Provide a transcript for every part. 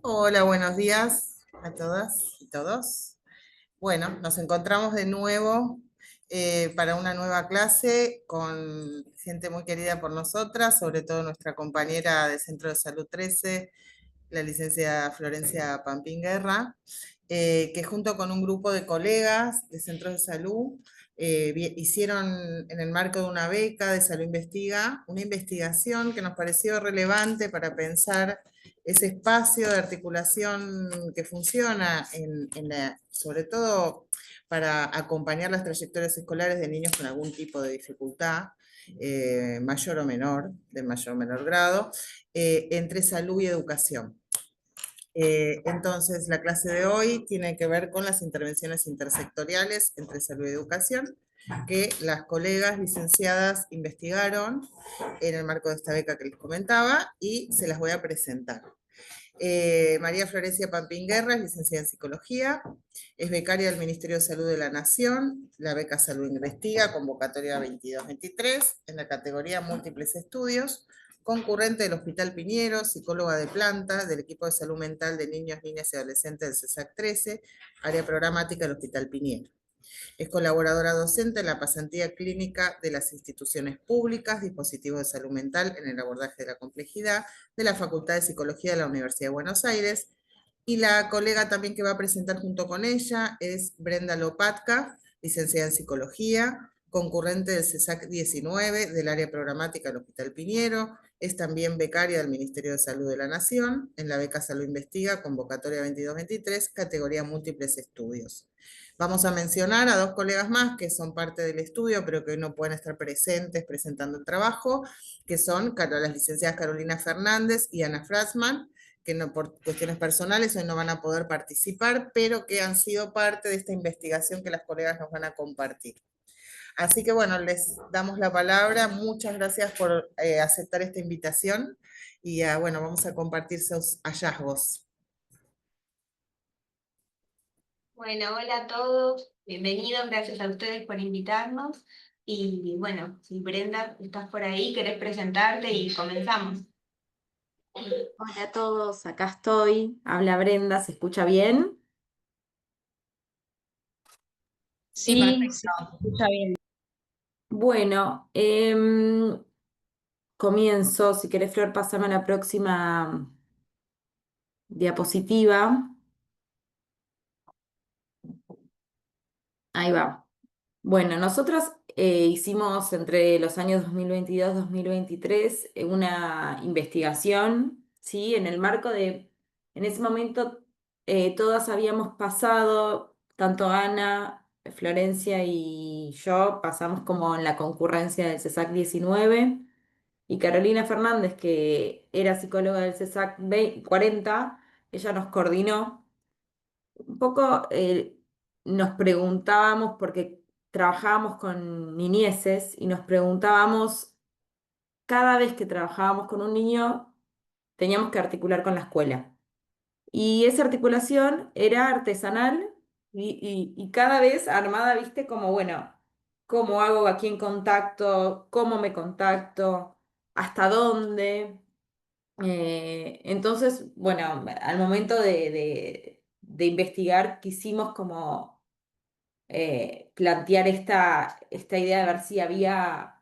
Hola, buenos días a todas y todos. Bueno, nos encontramos de nuevo para una nueva clase con gente muy querida por nosotras, sobre todo nuestra compañera del Centro de Salud 13, la licenciada Florencia Pampín Guerra, que junto con un grupo de colegas de centros de salud hicieron en el marco de una beca de Salud Investiga una investigación que nos pareció relevante para pensar ese espacio de articulación que funciona sobre todo para acompañar las trayectorias escolares de niños con algún tipo de dificultad, mayor o menor, de mayor o menor grado, entre salud y educación. Entonces, la clase de hoy tiene que ver con las intervenciones intersectoriales entre salud y educación, que las colegas licenciadas investigaron en el marco de esta beca que les comentaba y se las voy a presentar. María Florencia Pampín Guerra es licenciada en Psicología, es becaria del Ministerio de Salud de la Nación, la beca Salud Investiga, convocatoria 22-23, en la categoría Múltiples Estudios, concurrente del Hospital Piñero, psicóloga de planta del equipo de salud mental de niños, niñas y adolescentes del CESAC 13, área programática del Hospital Piñero. Es colaboradora docente en la pasantía clínica de las instituciones públicas, dispositivos de salud mental en el abordaje de la complejidad de la Facultad de Psicología de la Universidad de Buenos Aires. Y la colega también que va a presentar junto con ella es Brenda Lopatka, licenciada en Psicología, concurrente del CESAC 19 del área programática del Hospital Piñero, es también becaria del Ministerio de Salud de la Nación, en la beca Salud Investiga, convocatoria 22-23, categoría Múltiples Estudios. Vamos a mencionar a dos colegas más que son parte del estudio, pero que hoy no pueden estar presentes presentando el trabajo, que son las licenciadas Carolina Fernández y Ana Frasman, que no, por cuestiones personales hoy no van a poder participar, pero que han sido parte de esta investigación que las colegas nos van a compartir. Así que bueno, les damos la palabra. Muchas gracias por aceptar esta invitación y bueno, vamos a compartir sus hallazgos. Bueno, hola a todos, bienvenidos, gracias a ustedes por invitarnos. Y bueno, si Brenda, estás por ahí, querés presentarte y comenzamos. Hola a todos, acá estoy. Habla Brenda, ¿se escucha bien? Sí, Sí, perfecto. se escucha bien. Bueno, comienzo. Si querés, Flor, pasame a la próxima diapositiva. Ahí va. Bueno, nosotros hicimos entre los años 2022 y 2023 una investigación, ¿sí? En el marco de, en ese momento todas habíamos pasado, tanto Ana, Florencia y yo, pasamos como en la concurrencia del CESAC 19 y Carolina Fernández, que era psicóloga del CESAC 40, ella nos coordinó. Un poco nos preguntábamos, porque trabajábamos con niñeces, y nos preguntábamos, cada vez que trabajábamos con un niño, teníamos que articular con la escuela. Y esa articulación era artesanal y cada vez armada, viste, como, bueno, cómo hago, a quién contacto, cómo me contacto, hasta dónde. Entonces, bueno, al momento de investigar, quisimos como plantear esta idea de ver si había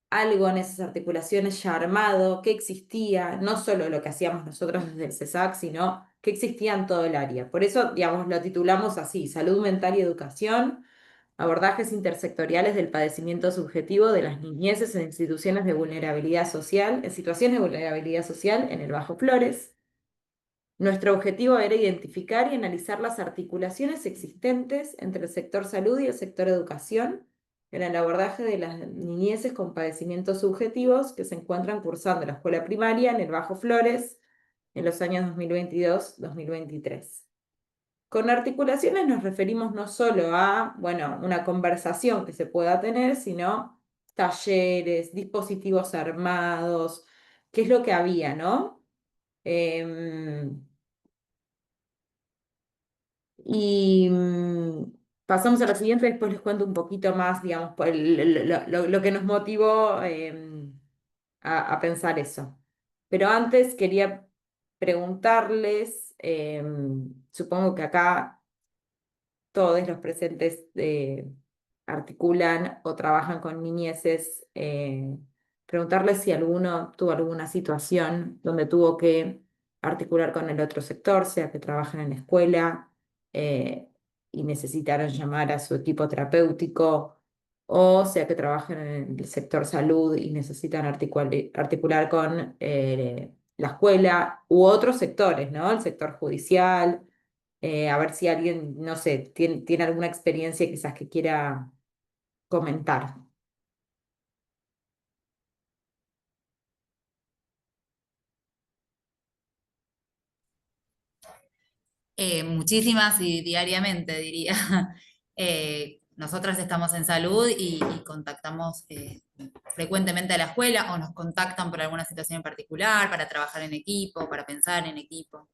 algo en esas articulaciones ya armado, qué existía, no solo lo que hacíamos nosotros desde el CESAC, sino qué existía en todo el área. Por eso, digamos, lo titulamos así: Salud Mental y Educación, abordajes intersectoriales del padecimiento subjetivo de las niñeces en instituciones de vulnerabilidad social, en situaciones de vulnerabilidad social en el Bajo Flores. Nuestro objetivo era identificar y analizar las articulaciones existentes entre el sector salud y el sector educación en el abordaje de las niñeces con padecimientos subjetivos que se encuentran cursando la escuela primaria en el Bajo Flores en los años 2022-2023. Con articulaciones nos referimos no solo a, bueno, una conversación que se pueda tener, sino talleres, dispositivos armados, qué es lo que había, ¿no? Y pasamos a la siguiente, después les cuento un poquito más, digamos, lo que nos motivó a pensar eso. Pero antes quería preguntarles, supongo que acá todos los presentes articulan o trabajan con niñeces, preguntarles si alguno tuvo alguna situación donde tuvo que articular con el otro sector, sea que trabajen en la escuela eh, y necesitaron llamar a su equipo terapéutico, o sea que trabajen en el sector salud y necesitan articular con la escuela u otros sectores, ¿no? El sector judicial, a ver si alguien, no sé, tiene alguna experiencia quizás que quiera comentar. Muchísimas y diariamente, diría. Nosotras estamos en salud y contactamos frecuentemente a la escuela o nos contactan por alguna situación en particular, para trabajar en equipo, para pensar en equipo.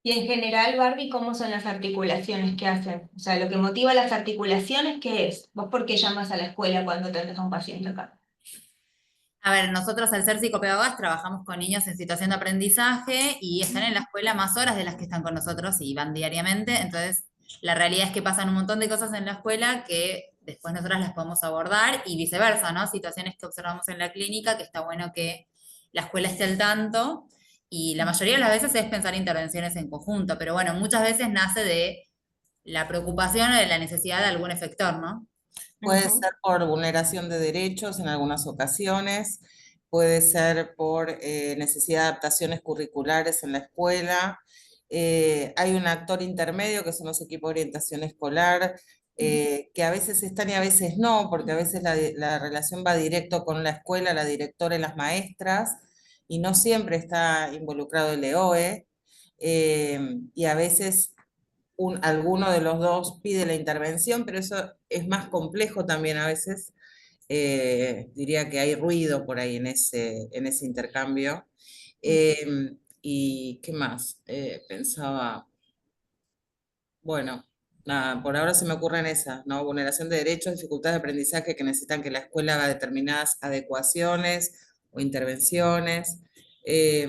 Y en general, Barbie, ¿cómo son las articulaciones que hacen? O sea, lo que motiva las articulaciones, ¿qué es? ¿Vos por qué llamas a la escuela cuando tenés a un paciente acá? A ver, nosotros al ser psicopedagogas trabajamos con niños en situación de aprendizaje y están en la escuela más horas de las que están con nosotros y van diariamente. Entonces, la realidad es que pasan un montón de cosas en la escuela que después nosotras las podemos abordar y viceversa, ¿no? Situaciones que observamos en la clínica, que está bueno que la escuela esté al tanto. Y la mayoría de las veces es pensar intervenciones en conjunto, pero bueno, muchas veces nace de la preocupación o de la necesidad de algún efector, ¿no? Puede Ujú. ser por vulneración de derechos en algunas ocasiones, puede ser por necesidad de adaptaciones curriculares en la escuela. Hay un actor intermedio que son los equipos de orientación escolar, que a veces están y a veces no, porque a veces la relación va directo con la escuela, la directora y las maestras, y no siempre está involucrado el EOE. Y a veces alguno de los dos pide la intervención, pero eso es más complejo también a veces. Diría que hay ruido por ahí en ese intercambio. ¿Y qué más? Pensaba, bueno, nada, por ahora se me ocurren esas, ¿no? Vulneración de derechos, dificultades de aprendizaje que necesitan que la escuela haga determinadas adecuaciones o intervenciones, eh,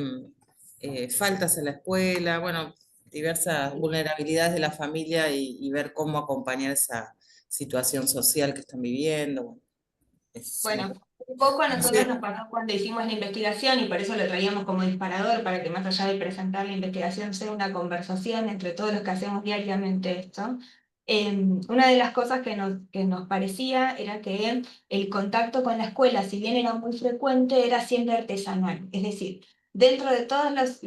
faltas en la escuela, bueno, diversas vulnerabilidades de la familia y ver cómo acompañar esa situación social que están viviendo. Bueno, eso se me Bueno, ocurre. un poco a No nosotros sé, nos pasó cuando hicimos la investigación y por eso lo traíamos como disparador para que más allá de presentar la investigación sea una conversación entre todos los que hacemos diariamente esto. Una de las cosas que nos parecía era que el contacto con la escuela, si bien era muy frecuente, era siempre artesanal. Es decir, dentro de todos las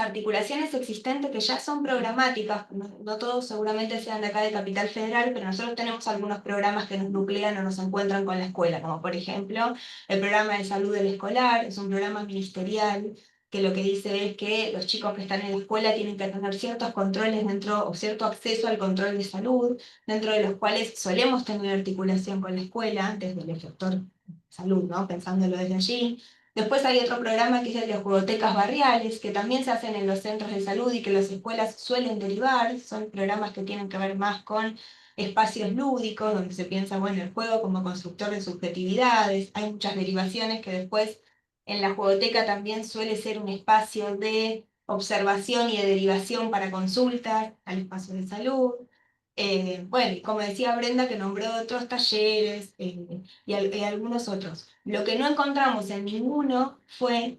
articulaciones existentes que ya son programáticas, no todos seguramente sean de acá de Capital Federal, pero nosotros tenemos algunos programas que nos nuclean o nos encuentran con la escuela, como por ejemplo el programa de salud del escolar, es un programa ministerial que lo que dice es que los chicos que están en la escuela tienen que tener ciertos controles dentro o cierto acceso al control de salud, dentro de los cuales solemos tener articulación con la escuela, desde el sector salud, ¿no? Pensándolo desde allí. Después hay otro programa que es el de juegotecas barriales, que también se hacen en los centros de salud y que las escuelas suelen derivar. Son programas que tienen que ver más con espacios lúdicos, donde se piensa, bueno, el juego como constructor de subjetividades. Hay muchas derivaciones que después en la juegoteca también suele ser un espacio de observación y de derivación para consultas al espacio de salud. Bueno, y como decía Brenda, que nombró otros talleres y algunos otros. Lo que no encontramos en ninguno fue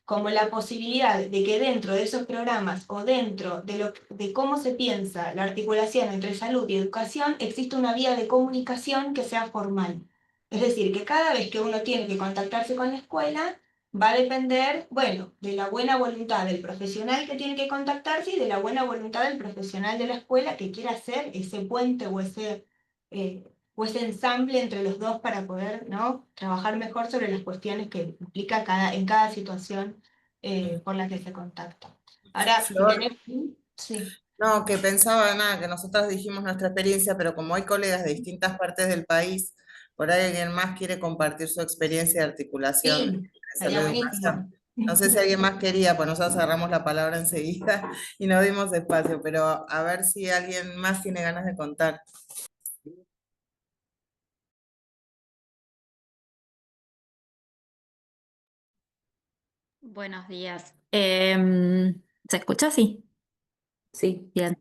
como la posibilidad de que dentro de esos programas o dentro de cómo se piensa la articulación entre salud y educación, existe una vía de comunicación que sea formal. Es decir, que cada vez que uno tiene que contactarse con la escuela, va a depender, bueno, de la buena voluntad del profesional que tiene que contactarse y de la buena voluntad del profesional de la escuela que quiera hacer ese puente eh, o ese ensamble entre los dos para poder, ¿no? Trabajar mejor sobre las cuestiones que implica en cada situación por la que se contacta. Ahora, si Flor, tenés... Sí. no, que pensaba nada, que nosotros dijimos nuestra experiencia, pero como hay colegas de distintas partes del país, por ahí alguien más quiere compartir su experiencia de articulación de Sí, salud estaría y buenísimo. educación. No sé si alguien más quería, pues nosotros agarramos la palabra enseguida y no dimos espacio, pero a ver si alguien más tiene ganas de contar. Buenos días. ¿Se escucha? Sí. Sí. Bien.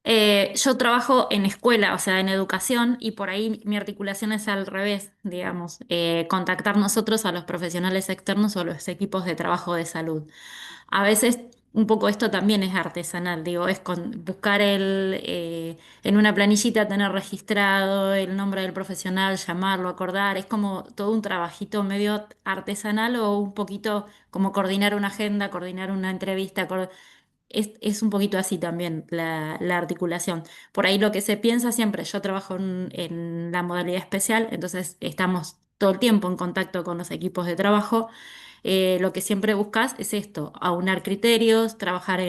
Yo trabajo en escuela, o sea, en educación, y por ahí mi articulación es al revés, digamos, contactar nosotros a los profesionales externos o los equipos de trabajo de salud. A veces un poco esto también es artesanal, digo, es buscar en una planillita tener registrado el nombre del profesional, llamarlo, acordar, es como todo un trabajito medio artesanal o un poquito como coordinar una agenda, coordinar una entrevista. Es un poquito así también la articulación. Por ahí lo que se piensa siempre, yo trabajo en la modalidad especial, entonces estamos todo el tiempo en contacto con los equipos de trabajo. Lo que siempre buscas es esto, aunar criterios, trabajar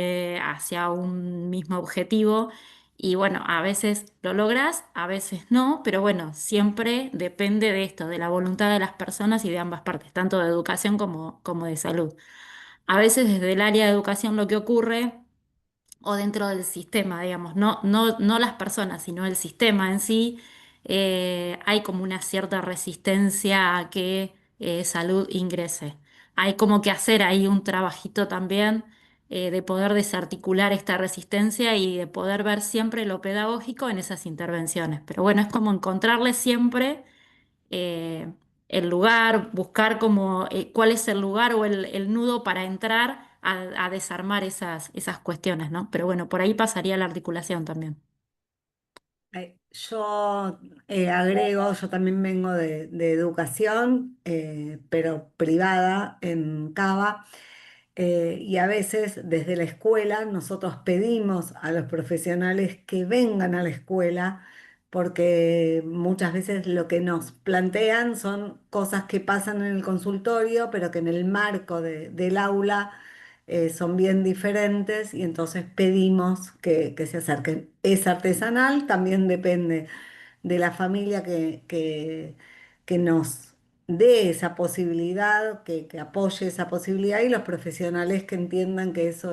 hacia un mismo objetivo. Y bueno, a veces lo logras, a veces no, pero bueno, siempre depende de esto, de la voluntad de las personas y de ambas partes, tanto de educación como de salud. A veces desde el área de educación lo que ocurre, o dentro del sistema, digamos, no las personas, sino el sistema en sí, hay como una cierta resistencia a que salud ingrese. Hay como que hacer ahí un trabajito también de poder desarticular esta resistencia y de poder ver siempre lo pedagógico en esas intervenciones. Pero bueno, es como encontrarle siempre eh, el lugar, buscar como cuál es el lugar o el nudo para entrar a desarmar esas cuestiones, ¿no? Pero bueno, por ahí pasaría la articulación también. Yo agrego, yo también vengo de educación, pero privada en Cava, y a veces desde la escuela nosotros pedimos a los profesionales que vengan a la escuela porque muchas veces lo que nos plantean son cosas que pasan en el consultorio, pero que en el marco del aula son bien diferentes y entonces pedimos que se acerquen. Es artesanal, también depende de la familia que nos dé esa posibilidad, que apoye esa posibilidad y los profesionales que entiendan que eso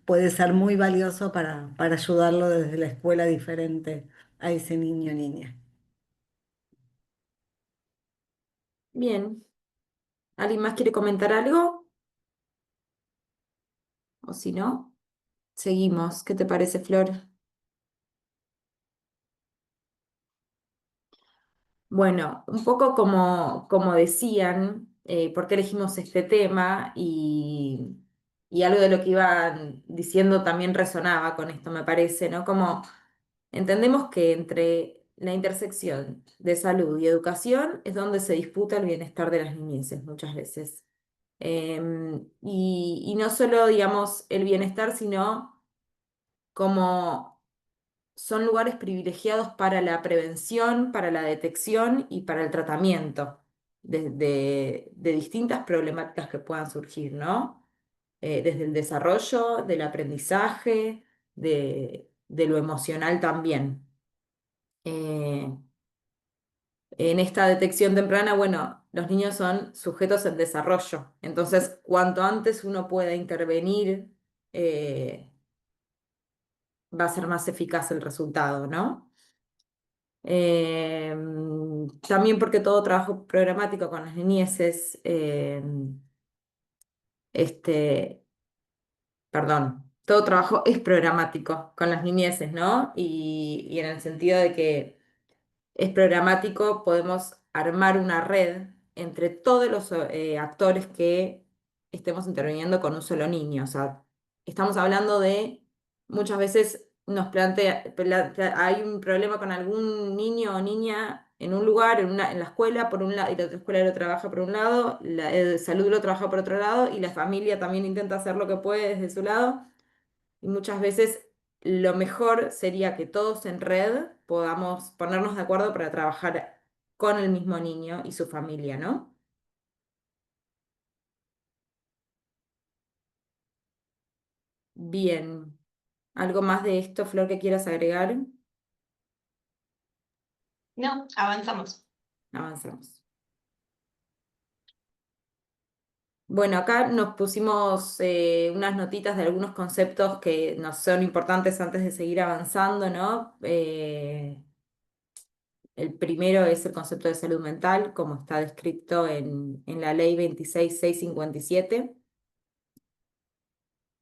puede ser muy valioso para ayudarlo desde la escuela diferente a ese niño o niña. Bien. ¿Alguien más quiere comentar algo? O si no, seguimos. ¿Qué te parece, Flor? Bueno, un poco como decían, por qué elegimos este tema y algo de lo que iban diciendo también resonaba con esto, me parece, ¿no? Como entendemos que entre la intersección de salud y educación es donde se disputa el bienestar de las niñeces muchas veces. Y no solo, digamos, el bienestar, sino como son lugares privilegiados para la prevención, para la detección y para el tratamiento de distintas problemáticas que puedan surgir, ¿no? Desde el desarrollo, del aprendizaje, de lo emocional también. Eh, en esta detección temprana, bueno, los niños son sujetos en desarrollo, entonces cuanto antes uno pueda intervenir, va a ser más eficaz el resultado, ¿no? También porque todo trabajo programático con las niñeces, este, perdón, todo trabajo es programático con las niñeces, ¿no? Y en el sentido de que es programático, podemos armar una red entre todos los actores que estemos interviniendo con un solo niño. O sea, estamos hablando de, muchas veces nos hay un problema con algún niño o niña en un lugar, en la escuela, por un lado, y la otra escuela lo trabaja por un lado, la salud lo trabaja por otro lado, y la familia también intenta hacer lo que puede desde su lado. Y muchas veces lo mejor sería que todos en red podamos ponernos de acuerdo para trabajar con el mismo niño y su familia, ¿no? Bien. ¿Algo más de esto, Flor, que quieras agregar? No, avanzamos. Avanzamos. Bueno, acá nos pusimos unas notitas de algunos conceptos que nos son importantes antes de seguir avanzando, ¿no? El primero es el concepto de salud mental, como está descrito en la ley 26657.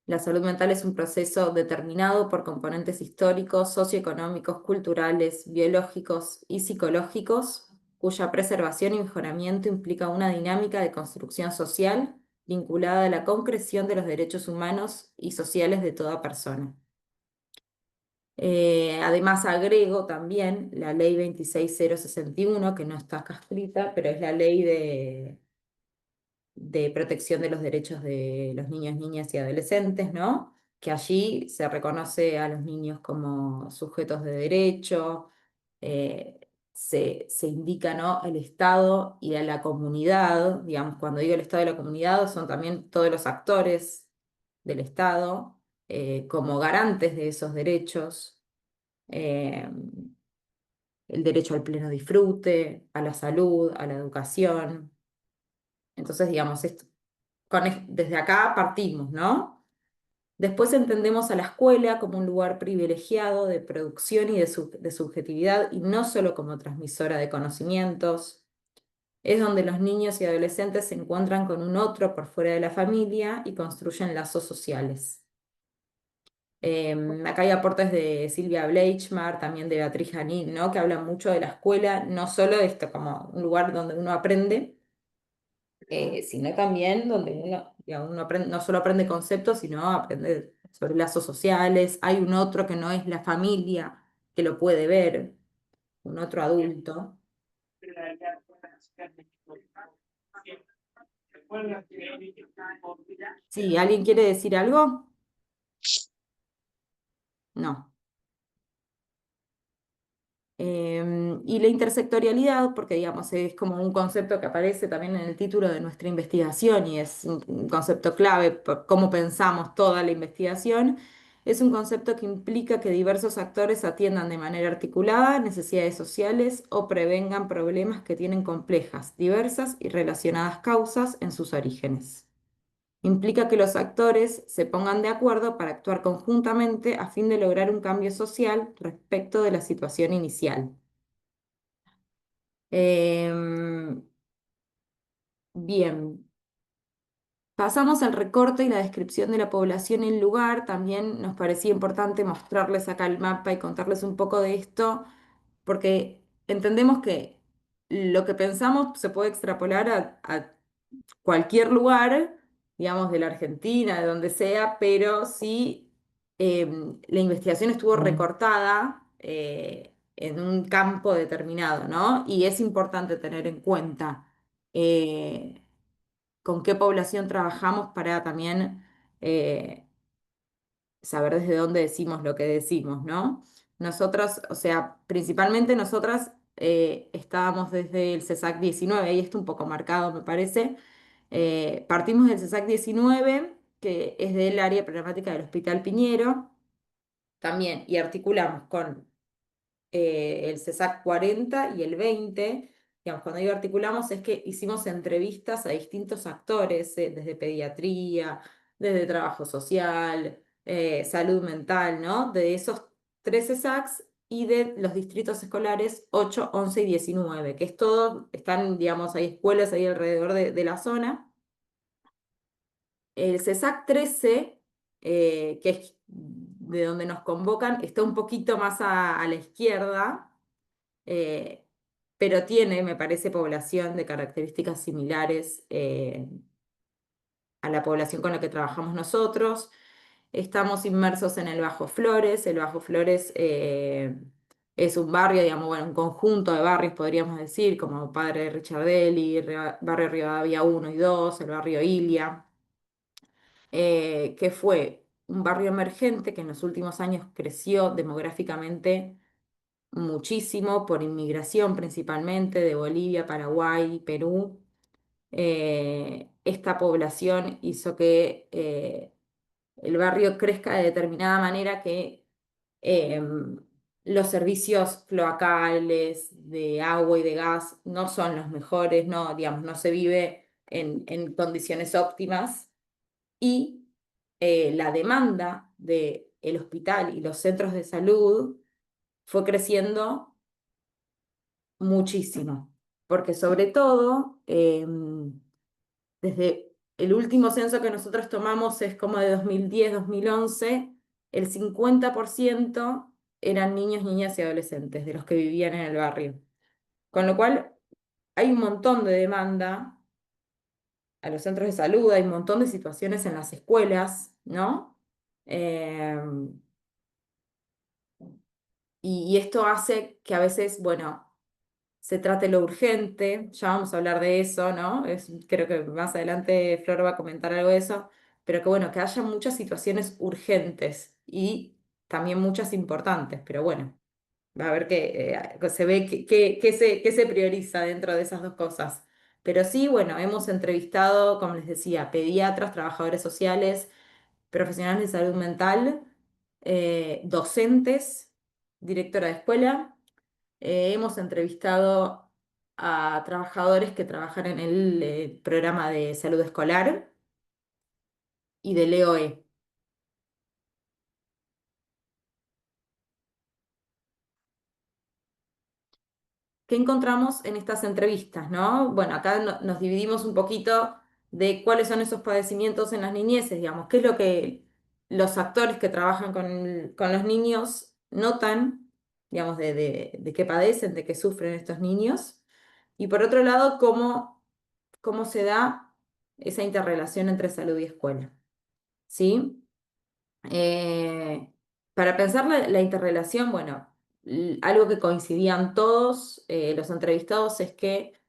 La salud mental es un proceso determinado por componentes históricos, socioeconómicos, culturales, biológicos y psicológicos, cuya preservación y mejoramiento implica una dinámica de construcción social vinculada a la concreción de los derechos humanos y sociales de toda persona. Además agrego también la ley 26061, que no está acá escrita, pero es la ley de protección de los derechos de los niños, niñas y adolescentes, ¿no? Que allí se reconoce a los niños como sujetos de derecho, se indica, ¿no?, el Estado y a la comunidad. Digamos, cuando digo el Estado y la comunidad, son también todos los actores del Estado como garantes de esos derechos. eh, el derecho al pleno disfrute, a la salud, a la educación. Entonces, digamos, desde acá partimos, ¿no? Después entendemos a la escuela como un lugar privilegiado de producción y de subjetividad, y no solo como transmisora de conocimientos. Es donde los niños y adolescentes se encuentran con un otro por fuera de la familia y construyen lazos sociales. Acá hay aportes de Silvia Bleichmar, también de Beatriz Janín, ¿no?, que hablan mucho de la escuela, no solo de esto como un lugar donde uno aprende, sino también donde uno, digamos, uno aprende, no solo aprende conceptos, sino aprende sobre lazos sociales. Hay un otro que no es la familia, que lo puede ver, un otro adulto. Sí, ¿alguien quiere decir algo? No. Y la intersectorialidad, porque digamos, es como un concepto que aparece también en el título de nuestra investigación y es un concepto clave por cómo pensamos toda la investigación, es un concepto que implica que diversos actores atiendan de manera articulada necesidades sociales o prevengan problemas que tienen complejas, diversas y relacionadas causas en sus orígenes. Implica que los actores se pongan de acuerdo para actuar conjuntamente a fin de lograr un cambio social respecto de la situación inicial. Bien, pasamos al recorte y la descripción de la población y el lugar. También nos parecía importante mostrarles acá el mapa y contarles un poco de esto, porque entendemos que lo que pensamos se puede extrapolar a cualquier lugar, digamos, de la Argentina, de donde sea, pero sí la investigación estuvo recortada en un campo determinado, ¿no? Y es importante tener en cuenta eh, con qué población trabajamos para también saber desde dónde decimos lo que decimos, ¿no? Nosotros, o sea, principalmente nosotras estábamos desde el CESAC 19, ahí está un poco marcado, me parece. Partimos del CESAC 19, que es del área programática del Hospital Piñero, también, y articulamos con el CESAC 40 y el 20. Digamos, cuando digo articulamos es que hicimos entrevistas a distintos actores, desde pediatría, desde trabajo social, salud mental, ¿no? De esos 13 CESACs y de los distritos escolares 8, 11 y 19, que es todo, están, digamos, hay escuelas ahí alrededor de la zona. El CESAC 13, que es de donde nos convocan, está un poquito más a la izquierda, eh, pero tiene, me parece, población de características similares a la población con la que trabajamos nosotros. Estamos inmersos en el Bajo Flores. El Bajo Flores es un barrio, digamos, bueno, un conjunto de barrios, podríamos decir, como Padre Richardelli, Barrio Rivadavia 1 y 2, el barrio Ilia, que fue un barrio emergente que en los últimos años creció demográficamente muchísimo por inmigración principalmente de Bolivia, Paraguay, Perú. Esta población hizo que el barrio crezca de determinada manera que los servicios cloacales de agua y de gas no son los mejores, no, digamos, no se vive en condiciones óptimas, y la demanda del hospital y los centros de salud fue creciendo muchísimo, porque sobre todo desde el último censo que nosotros tomamos es como de 2010, 2011, el 50% eran niños, niñas y adolescentes de los que vivían en el barrio. Con lo cual hay un montón de demanda a los centros de salud, hay un montón de situaciones en las escuelas, ¿no? Eh, y esto hace que a veces, bueno, se trate lo urgente, ya vamos a hablar de eso, ¿no? Creo que más adelante Flor va a comentar algo de eso, pero que bueno, que haya muchas situaciones urgentes y también muchas importantes, pero bueno, va a ver que se ve qué se prioriza dentro de esas dos cosas. Pero sí, bueno, hemos entrevistado, como les decía, pediatras, trabajadores sociales, profesionales de salud mental, docentes, directora de escuela. Hemos entrevistado a trabajadores que trabajan en el programa de salud escolar y del EOE. ¿Qué encontramos en estas entrevistas, no? Bueno, acá nos dividimos un poquito de cuáles son esos padecimientos en las niñeces, digamos, qué es lo que los actores que trabajan con los niños notan, digamos, de qué padecen, de qué sufren estos niños. Y por otro lado, cómo se da esa interrelación entre salud y escuela, ¿sí? Eh, para pensar la interrelación, bueno, algo que coincidían todos los entrevistados es que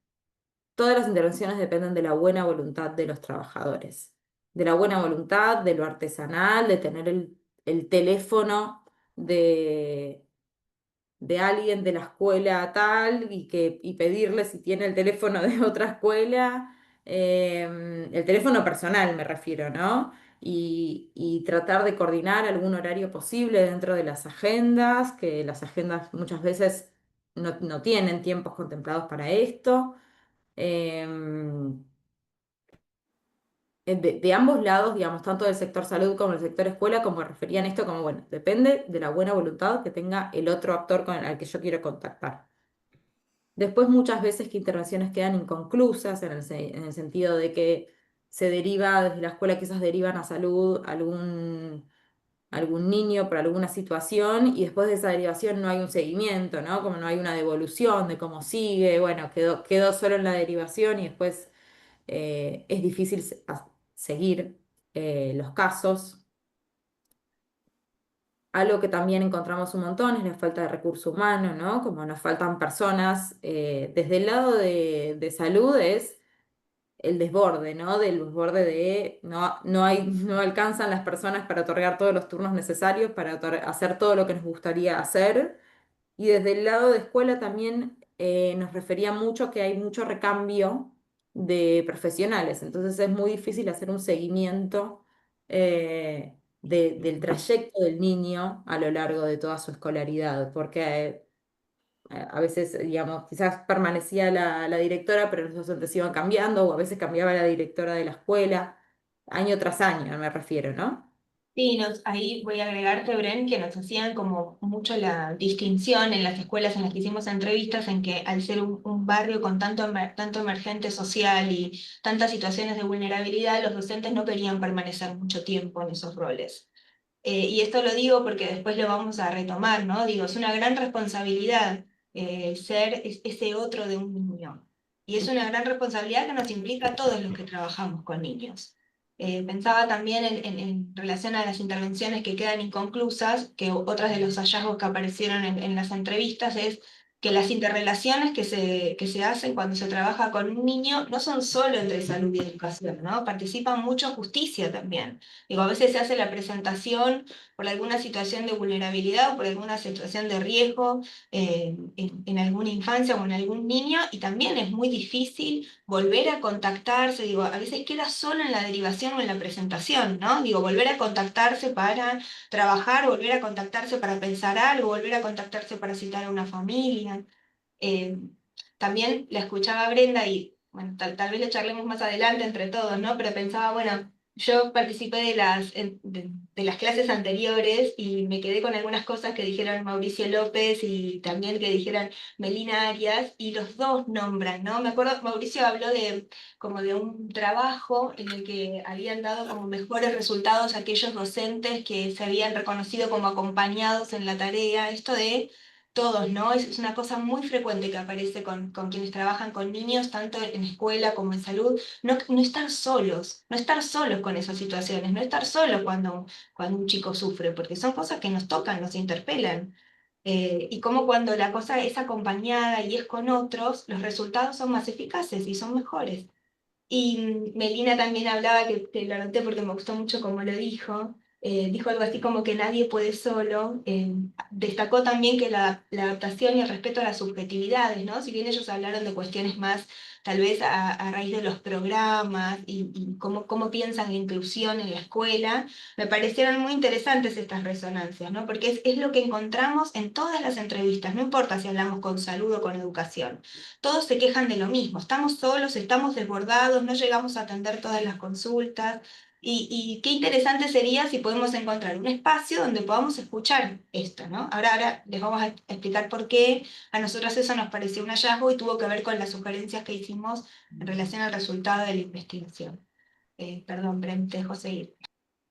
todas las intervenciones dependen de la buena voluntad de los trabajadores, de la buena voluntad, de lo artesanal, de tener el teléfono de alguien de la escuela tal y pedirle si tiene el teléfono de otra escuela, el teléfono personal me refiero, ¿no? Y tratar de coordinar algún horario posible dentro de las agendas, que las agendas muchas veces no tienen tiempos contemplados para esto. Em, de ambos lados, digamos, tanto del sector salud como del sector escuela, como referían esto como, bueno, depende de la buena voluntad que tenga el otro actor al que yo quiero contactar. Después muchas veces que intervenciones quedan inconclusas en el sentido de que se deriva desde la escuela, quizás derivan a salud algún niño por alguna situación y después de esa derivación no hay un seguimiento, ¿no? Como no hay una devolución de cómo sigue, bueno, quedó solo en la derivación y después es difícil seguir los casos. Algo que también encontramos un montón es la falta de recurso humano, ¿no? Como nos faltan personas, desde el lado de salud es el desborde, ¿no? Del desborde de no alcanzan las personas para otorgar todos los turnos necesarios para hacer todo lo que nos gustaría hacer. Y desde el lado de escuela también nos refería mucho que hay mucho recambio de profesionales, entonces es muy difícil hacer un seguimiento del trayecto del niño a lo largo de toda su escolaridad, porque a veces, digamos, quizás permanecía la directora, pero los docentes iban cambiando, o a veces cambiaba la directora de la escuela, año tras año, me refiero, ¿no? Sí, ahí voy a agregarte, Bren, que nos hacían como mucho la distinción en las escuelas en las que hicimos entrevistas, en que al ser un barrio con tanto emergente social y tantas situaciones de vulnerabilidad, los docentes no querían permanecer mucho tiempo en esos roles. Y esto lo digo porque después lo vamos a retomar, ¿no? Digo, es una gran responsabilidad ser ese otro de un niño. Y es una gran responsabilidad que nos implica a todos los que trabajamos con niños. Pensaba también en relación a las intervenciones que quedan inconclusas, que otras de los hallazgos que aparecieron en las entrevistas es que las interrelaciones que se hacen cuando se trabaja con un niño no son solo entre salud y educación, ¿no? Participa mucho justicia también. Digo, a veces se hace la presentación por alguna situación de vulnerabilidad o por alguna situación de riesgo en alguna infancia o en algún niño y también es muy difícil volver a contactarse. Digo, a veces queda solo en la derivación o en la presentación, ¿no? Digo, volver a contactarse para trabajar, volver a contactarse para pensar algo, volver a contactarse para citar a una familia. Eh, También la escuchaba a Brenda y bueno, tal vez lo charlemos más adelante entre todos, ¿no? Pero pensaba, bueno, Yo participé de las clases anteriores y me quedé con algunas cosas que dijeron Mauricio López y también que dijeron Melina Arias, y los dos nombran, ¿no? Me acuerdo, Mauricio habló de como de un trabajo en el que habían dado como mejores resultados aquellos docentes que se habían reconocido como acompañados en la tarea, esto de todos, ¿no? Es una cosa muy frecuente que aparece con quienes trabajan con niños, tanto en escuela como en salud. No estar solos, no estar solos con esas situaciones, no estar solos cuando un chico sufre, porque son cosas que nos tocan, nos interpelan. Y como cuando la cosa es acompañada y es con otros, los resultados son más eficaces y son mejores. Y Melina también hablaba, que lo anoté porque me gustó mucho como lo dijo, dijo algo así como que nadie puede solo. Destacó también que la adaptación y el respeto a las subjetividades, ¿no? Si bien ellos hablaron de cuestiones más, tal vez a raíz de los programas y cómo piensan la inclusión en la escuela, me parecieron muy interesantes estas resonancias, ¿no? Porque es lo que encontramos en todas las entrevistas, no importa si hablamos con salud o con educación. Todos se quejan de lo mismo, estamos solos, estamos desbordados, no llegamos a atender todas las consultas. Y qué interesante sería si podemos encontrar un espacio donde podamos escuchar esto, ¿no? Ahora les vamos a explicar por qué a nosotros eso nos pareció un hallazgo y tuvo que ver con las sugerencias que hicimos en relación al resultado de la investigación. Perdón, Brem, te dejo seguir.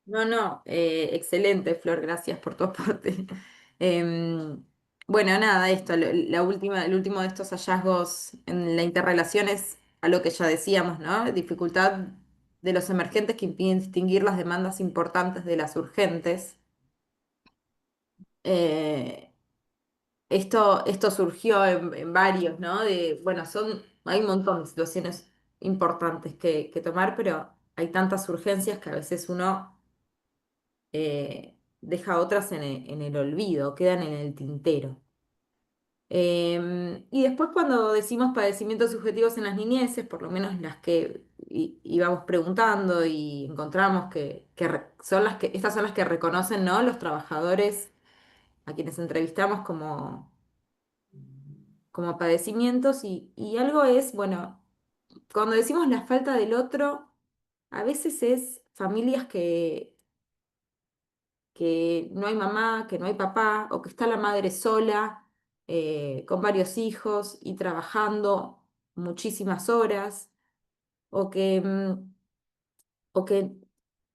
No, no, excelente, Flor, gracias por tu aporte. Em, bueno, nada, esto, el último de estos hallazgos en la interrelación es a lo que ya decíamos, ¿no? Dificultad de los emergentes que impiden distinguir las demandas importantes de las urgentes. Eh, esto surgió en varios, ¿no? Bueno, hay un montón de situaciones importantes que tomar, pero hay tantas urgencias que a veces uno deja otras en el olvido, quedan en el tintero. Y después cuando decimos padecimientos subjetivos en las niñeces, por lo menos las que íbamos preguntando y encontramos estas son las que reconocen, ¿no? Los trabajadores a quienes entrevistamos como padecimientos y algo es, bueno, cuando decimos la falta del otro, a veces es familias que no hay mamá, que no hay papá, o que está la madre sola, con varios hijos y trabajando muchísimas horas, o o que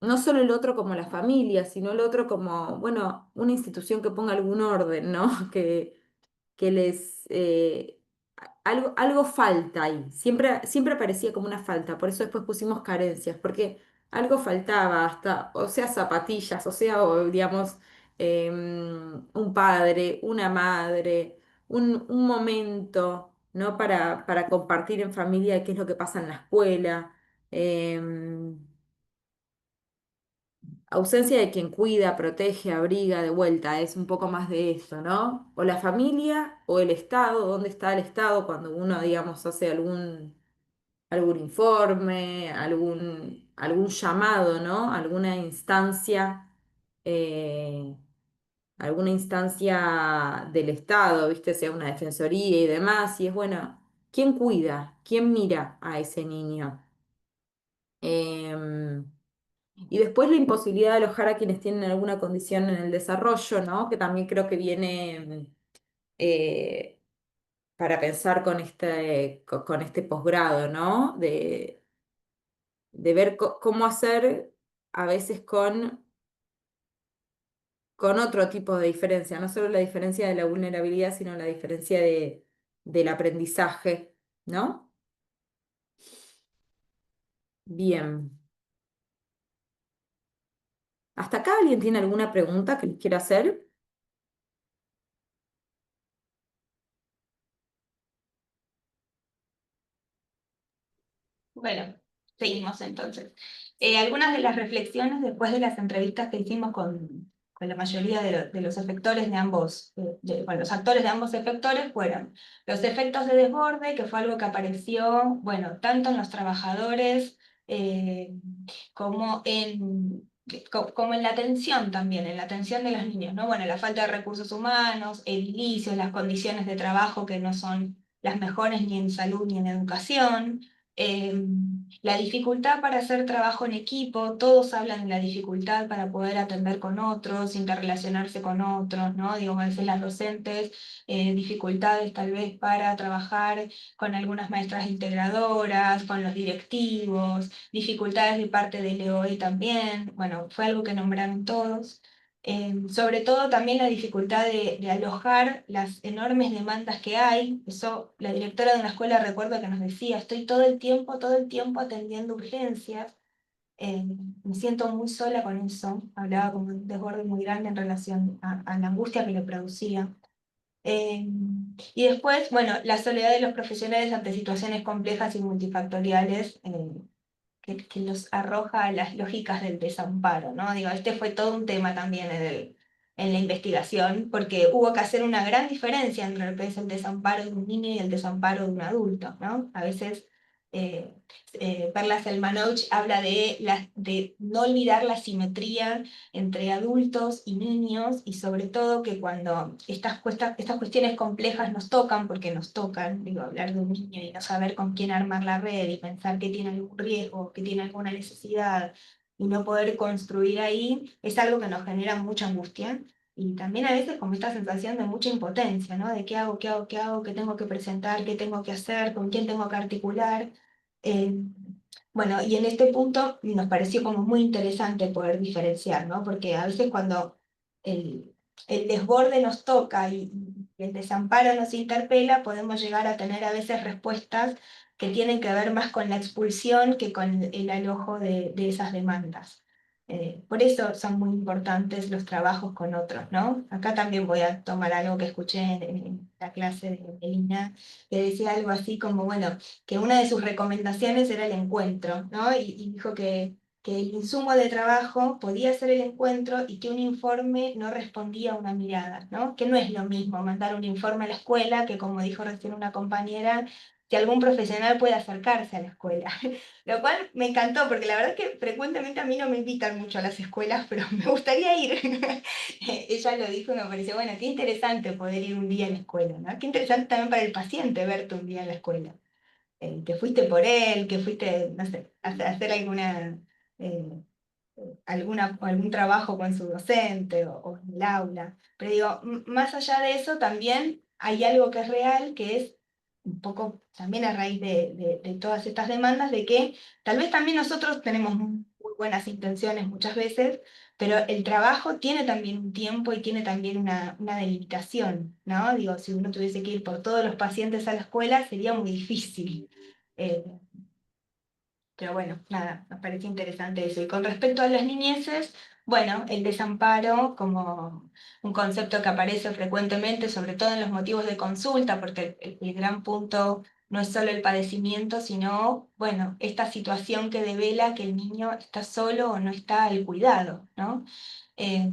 no solo el otro como la familia, sino el otro como, bueno, una institución que ponga algún orden, ¿no? Que les algo falta ahí. Siempre parecía como una falta, por eso después pusimos carencias, porque algo faltaba, hasta, o sea, zapatillas, o sea, o, digamos, un padre, una madre, un momento, ¿no? Para compartir en familia qué es lo que pasa en la escuela. em, Ausencia de quien cuida, protege, abriga, de vuelta, es un poco más de eso, ¿no? O la familia o el Estado, ¿dónde está el Estado cuando uno, digamos, hace algún informe, algún llamado, ¿no? Eh, alguna instancia del Estado, ¿viste? Sea una defensoría y demás, y es bueno, ¿quién cuida? ¿Quién mira a ese niño? Em, y después la imposibilidad de alojar a quienes tienen alguna condición en el desarrollo, ¿no? Que también creo que viene eh, para pensar con este posgrado, ¿no? De ver cómo hacer a veces con otro tipo de diferencia, no solo la diferencia de la vulnerabilidad, sino la diferencia del aprendizaje, ¿no? Bien. ¿Hasta acá alguien tiene alguna pregunta que les quiera hacer? Bueno, seguimos entonces. Algunas de las reflexiones después de las entrevistas que hicimos con la mayoría de los efectores de ambos, con los actores de ambos efectores fueron los efectos de desborde, que fue algo que apareció, bueno, tanto en los trabajadores eh, como como en la atención también, en la atención de los niños, ¿no? Bueno, la falta de recursos humanos, edilicios, las condiciones de trabajo que no son las mejores ni en salud ni en educación. La dificultad para hacer trabajo en equipo, todos hablan de la dificultad para poder atender con otros, interrelacionarse con otros, ¿no? Digo, a veces las docentes, dificultades tal vez para trabajar con algunas maestras integradoras, con los directivos, dificultades de parte del EOE también, bueno, fue algo que nombraron todos. Sobre todo también la dificultad de alojar las enormes demandas que hay. Eso, la directora de una escuela recuerdo que nos decía, estoy todo el tiempo atendiendo urgencias. Eh, Me siento muy sola con eso. Hablaba con un desborde muy grande en relación a la angustia que le producía. Eh, y después, bueno, la soledad de los profesionales ante situaciones complejas y multifactoriales. Que los arroja a las lógicas del desamparo, ¿no? Digo, este fue todo un tema también en la investigación, porque hubo que hacer una gran diferencia entre lo que es el desamparo de un niño y el desamparo de un adulto, ¿no? A veces eh, Perla Selmanovich habla de no olvidar la simetría entre adultos y niños, y sobre todo que cuando estas cuestiones complejas nos tocan, porque nos tocan, digo, hablar de un niño y no saber con quién armar la red y pensar que tiene algún riesgo, que tiene alguna necesidad y no poder construir ahí, es algo que nos genera mucha angustia. Y también a veces como esta sensación de mucha impotencia, ¿no? De qué hago, qué hago, qué hago, qué tengo que presentar, qué tengo que hacer, con quién tengo que articular. Eh, bueno, y en este punto nos pareció como muy interesante poder diferenciar, ¿no? Porque a veces cuando el, el desborde nos toca y el desamparo nos interpela, podemos llegar a tener a veces respuestas que tienen que ver más con la expulsión que con el alojo de esas demandas. Por eso son muy importantes los trabajos con otros, ¿no? Acá también voy a tomar algo que escuché en la clase de Melina, que decía algo así como, bueno, que una de sus recomendaciones era el encuentro, ¿no? Y dijo que el insumo de trabajo podía ser el encuentro y que un informe no respondía a una mirada, ¿no? Que no es lo mismo mandar un informe a la escuela que, como dijo recién una compañera, si algún profesional puede acercarse a la escuela. Lo cual me encantó, porque la verdad es que frecuentemente a mí no me invitan mucho a las escuelas, pero me gustaría ir. Ella lo dijo y me pareció, bueno, qué interesante poder ir un día a la escuela, ¿no? Qué interesante también para el paciente verte un día en la escuela. Que fuiste por él, que fuiste, no sé, a hacer eh, algún trabajo con su docente o en el aula. Pero digo, más allá de eso, también hay algo que es real, que es un poco también a raíz de todas estas demandas, de que tal vez también nosotros tenemos muy buenas intenciones muchas veces, pero el trabajo tiene también un tiempo y tiene también una delimitación, ¿no? Digo, si uno tuviese que ir por todos los pacientes a la escuela, sería muy difícil. Eh, pero bueno, nada, nos parece interesante eso. Y con respecto a las niñeces, bueno, el desamparo como un concepto que aparece frecuentemente, sobre todo en los motivos de consulta, porque el gran punto no es solo el padecimiento, sino, bueno, esta situación que devela que el niño está solo o no está al cuidado, ¿no? Eh,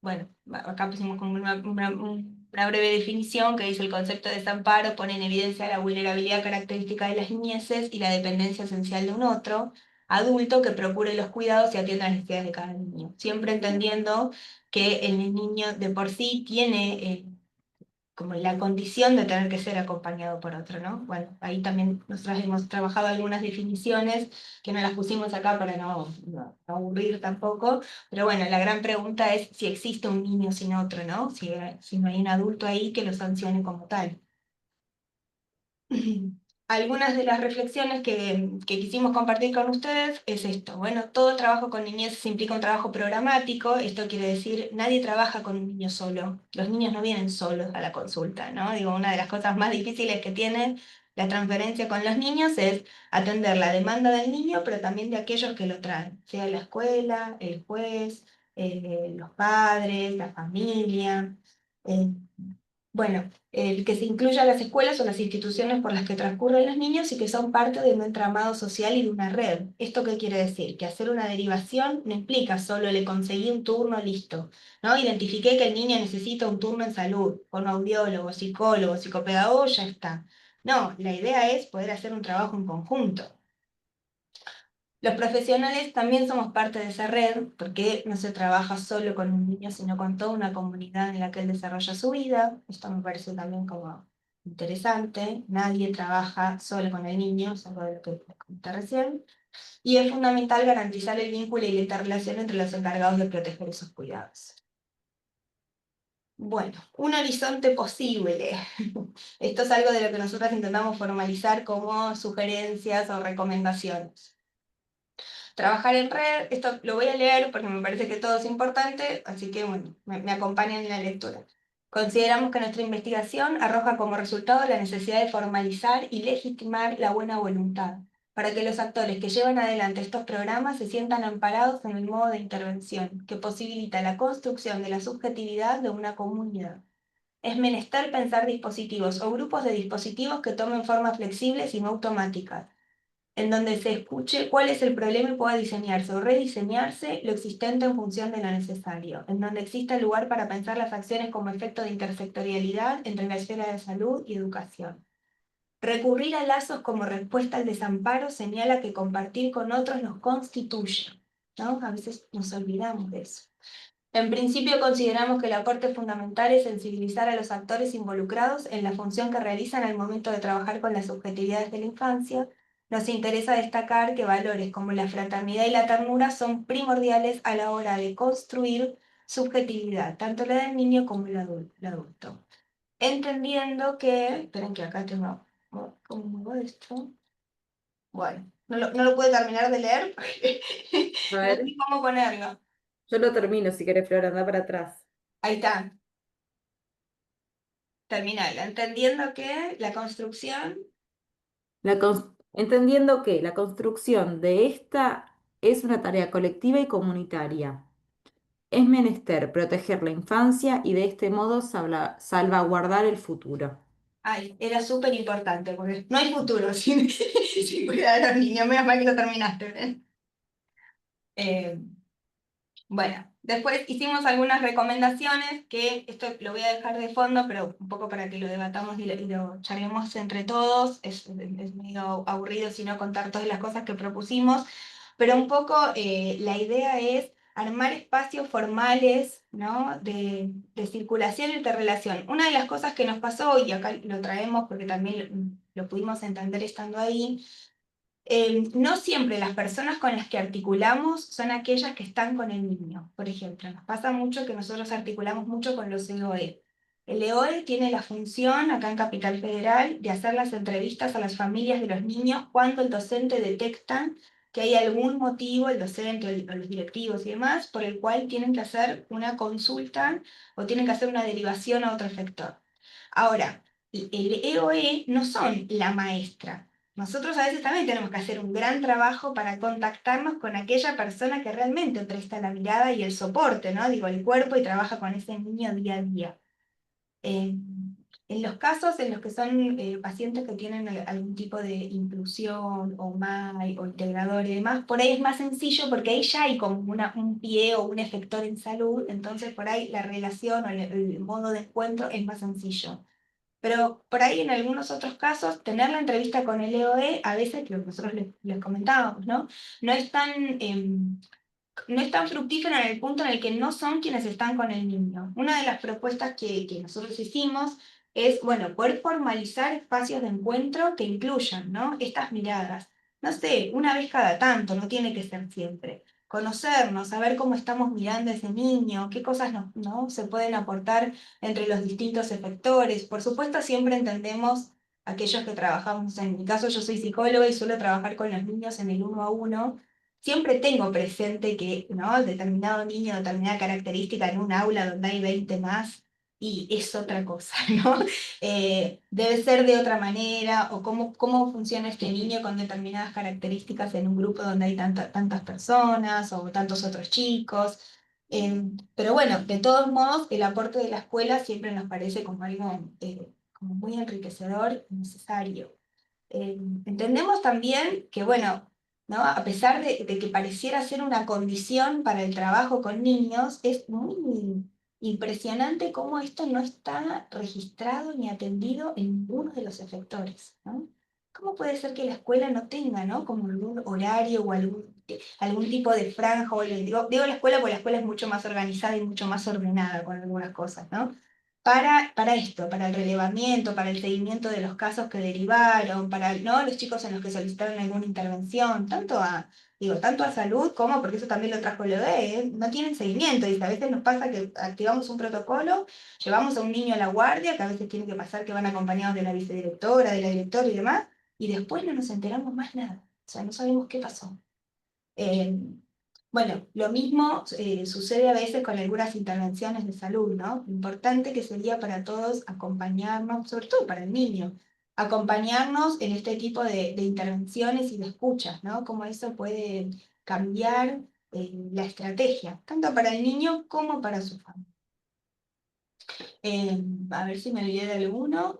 bueno, acá pusimos como una breve definición que dice el concepto de desamparo pone en evidencia la vulnerabilidad característica de las niñeces y la dependencia esencial de un otro adulto que procure los cuidados y atienda las necesidades de cada niño. Siempre entendiendo que el niño de por sí tiene como la condición de tener que ser acompañado por otro, ¿no? Bueno, ahí también nosotros hemos trabajado algunas definiciones que no las pusimos acá para no aburrir tampoco, pero bueno, la gran pregunta es si existe un niño sin otro, ¿no? Si no hay un adulto ahí que lo sancione como tal. Algunas de las reflexiones que quisimos compartir con ustedes es esto. Bueno, todo trabajo con niñez implica un trabajo programático. Esto quiere decir, nadie trabaja con un niño solo. Los niños no vienen solos a la consulta, ¿no? Digo, una de las cosas más difíciles que tiene la transferencia con los niños es atender la demanda del niño, pero también de aquellos que lo traen, sea la escuela, el juez, los padres, la familia. eh, bueno, el que se incluya las escuelas o las instituciones por las que transcurren los niños y que son parte de un entramado social y de una red. ¿Esto qué quiere decir? Que hacer una derivación no implica solo le conseguí un turno listo, ¿no? Identifiqué que el niño necesita un turno en salud, con audiólogo, psicólogo, psicopedagogo, ya está. No, la idea es poder hacer un trabajo en conjunto. Los profesionales también somos parte de esa red, porque no se trabaja solo con un niño, sino con toda una comunidad en la que él desarrolla su vida. Esto me parece también como interesante, nadie trabaja solo con el niño, salvo de lo que les comenté recién, y es fundamental garantizar el vínculo y la interrelación entre los encargados de proteger esos cuidados. Bueno, un horizonte posible. Esto es algo de lo que nosotros intentamos formalizar como sugerencias o recomendaciones. Trabajar en red, esto lo voy a leer porque me parece que todo es importante, así que bueno, me acompañan en la lectura. Consideramos que nuestra investigación arroja como resultado la necesidad de formalizar y legitimar la buena voluntad, para que los actores que llevan adelante estos programas se sientan amparados en el modo de intervención, que posibilita la construcción de la subjetividad de una comunidad. Es menester pensar dispositivos o grupos de dispositivos que tomen formas flexibles y no automáticas, en donde se escuche cuál es el problema y pueda diseñarse o rediseñarse lo existente en función de lo necesario, en donde exista lugar para pensar las acciones como efecto de intersectorialidad entre la esfera de salud y educación. Recurrir a lazos como respuesta al desamparo señala que compartir con otros nos constituye, ¿no? A veces nos olvidamos de eso. En principio consideramos que el aporte fundamental es sensibilizar a los actores involucrados en la función que realizan al momento de trabajar con las subjetividades de la infancia. Nos interesa destacar que valores como la fraternidad y la ternura son primordiales a la hora de construir subjetividad, tanto la del niño como el adulto. Entendiendo que, esperen que acá tengo, ¿cómo muevo esto? Bueno, no lo puedo terminar de leer porque A no ver, sé cómo ponerlo. yo lo termino si querés, Flor, anda para atrás. Ahí está. Terminal, entendiendo que la construcción, Entendiendo que la construcción de esta es una tarea colectiva y comunitaria. Es menester proteger la infancia y de este modo salvaguardar el futuro. ay, era súper importante, porque no hay futuro sin cuidar a los niños, menos mal que lo terminaste, ¿ven? Eh, bueno, después hicimos algunas recomendaciones, que esto lo voy a dejar de fondo, pero un poco para que lo debatamos y lo charlemos entre todos, es medio aburrido si no contar todas las cosas que propusimos, pero un poco la idea es armar espacios formales, ¿no? de circulación y interrelación. Una de las cosas que nos pasó, y acá lo traemos porque también lo pudimos entender estando ahí, no siempre las personas con las que articulamos son aquellas que están con el niño. Por ejemplo, nos pasa mucho que nosotros articulamos mucho con los EOE. El EOE tiene la función, acá en Capital Federal, de hacer las entrevistas a las familias de los niños cuando el docente detecta que hay algún motivo, el docente o los directivos y demás, por el cual tienen que hacer una consulta o tienen que hacer una derivación a otro efector. Ahora, el EOE no son la maestra. Nosotros a veces también tenemos que hacer un gran trabajo para contactarnos con aquella persona que realmente presta la mirada y el soporte, ¿no? Digo, el cuerpo y trabaja con ese niño día a día. Eh, en los casos en los que son pacientes que tienen algún tipo de inclusión o MAI o integrador y demás, por ahí es más sencillo porque ahí ya hay como un pie o un efector en salud, entonces por ahí la relación o el modo de encuentro es más sencillo. Pero por ahí en algunos otros casos, tener la entrevista con el EOE, a veces, lo que nosotros les comentábamos, ¿no? No es tan, no es tan fructífero en el punto en el que no son quienes están con el niño. Una de las propuestas que nosotros hicimos es, bueno, poder formalizar espacios de encuentro que incluyan, ¿no? Estas miradas. No sé, una vez cada tanto, no tiene que ser siempre. Conocernos, saber cómo estamos mirando a ese niño, qué cosas ¿no? se pueden aportar entre los distintos efectores. Por supuesto, siempre entendemos aquellos que trabajamos, en mi caso yo soy psicóloga y suelo trabajar con los niños en el 1 a 1. Siempre tengo presente que, ¿no? Determinado niño, determinada característica en un aula donde hay 20 más, y es otra cosa, ¿no? Debe ser de otra manera, o cómo funciona este niño con determinadas características en un grupo donde hay tantas personas o tantos otros chicos. Pero bueno, de todos modos, el aporte de la escuela siempre nos parece como algo como muy enriquecedor y necesario. Entendemos también que, bueno, ¿no? A pesar de que pareciera ser una condición para el trabajo con niños, es muy impresionante cómo esto no está registrado ni atendido en ninguno de los efectores, ¿no? ¿Cómo puede ser que la escuela no tenga, ¿no? como algún horario o algún tipo de franja? Digo la escuela porque la escuela es mucho más organizada y mucho más ordenada con algunas cosas, ¿no? para esto, para el relevamiento, para el seguimiento de los casos que derivaron, para, ¿no?, los chicos en los que solicitaron alguna intervención, tanto a salud como, porque eso también lo trajo el ODE, no tienen seguimiento, y a veces nos pasa que activamos un protocolo, llevamos a un niño a la guardia, que a veces tiene que pasar que van acompañados de la vicedirectora, de la directora y demás, y después no nos enteramos más nada, o sea, no sabemos qué pasó. Bueno, lo mismo sucede a veces con algunas intervenciones de salud, ¿no? Importante que sería para todos acompañarnos, sobre todo para el niño, acompañarnos en este tipo de intervenciones y de escuchas, ¿no? Cómo eso puede cambiar la estrategia, tanto para el niño como para su familia. A ver si me olvidé de alguno.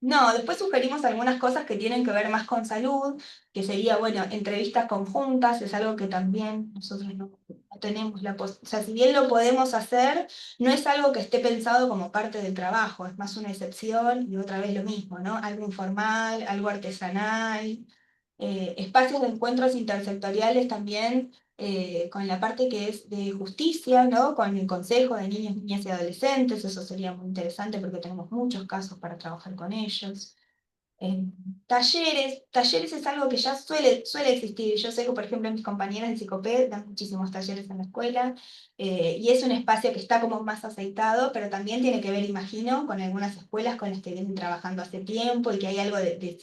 No, después sugerimos algunas cosas que tienen que ver más con salud, que sería, bueno, entrevistas conjuntas, es algo que también nosotros no tenemos la posibilidad. O sea, si bien lo podemos hacer, no es algo que esté pensado como parte del trabajo, es más una excepción y otra vez lo mismo, ¿no? Algo informal, algo artesanal, espacios de encuentros intersectoriales también con la parte que es de justicia, ¿no? Con el Consejo de Niños, Niñas y Adolescentes, eso sería muy interesante porque tenemos muchos casos para trabajar con ellos. Talleres es algo que ya suele existir. Yo sé que, por ejemplo, mis compañeras de Psicoped dan muchísimos talleres en la escuela y es un espacio que está como más aceitado, pero también tiene que ver, imagino, con algunas escuelas con las que vienen trabajando hace tiempo y que hay algo de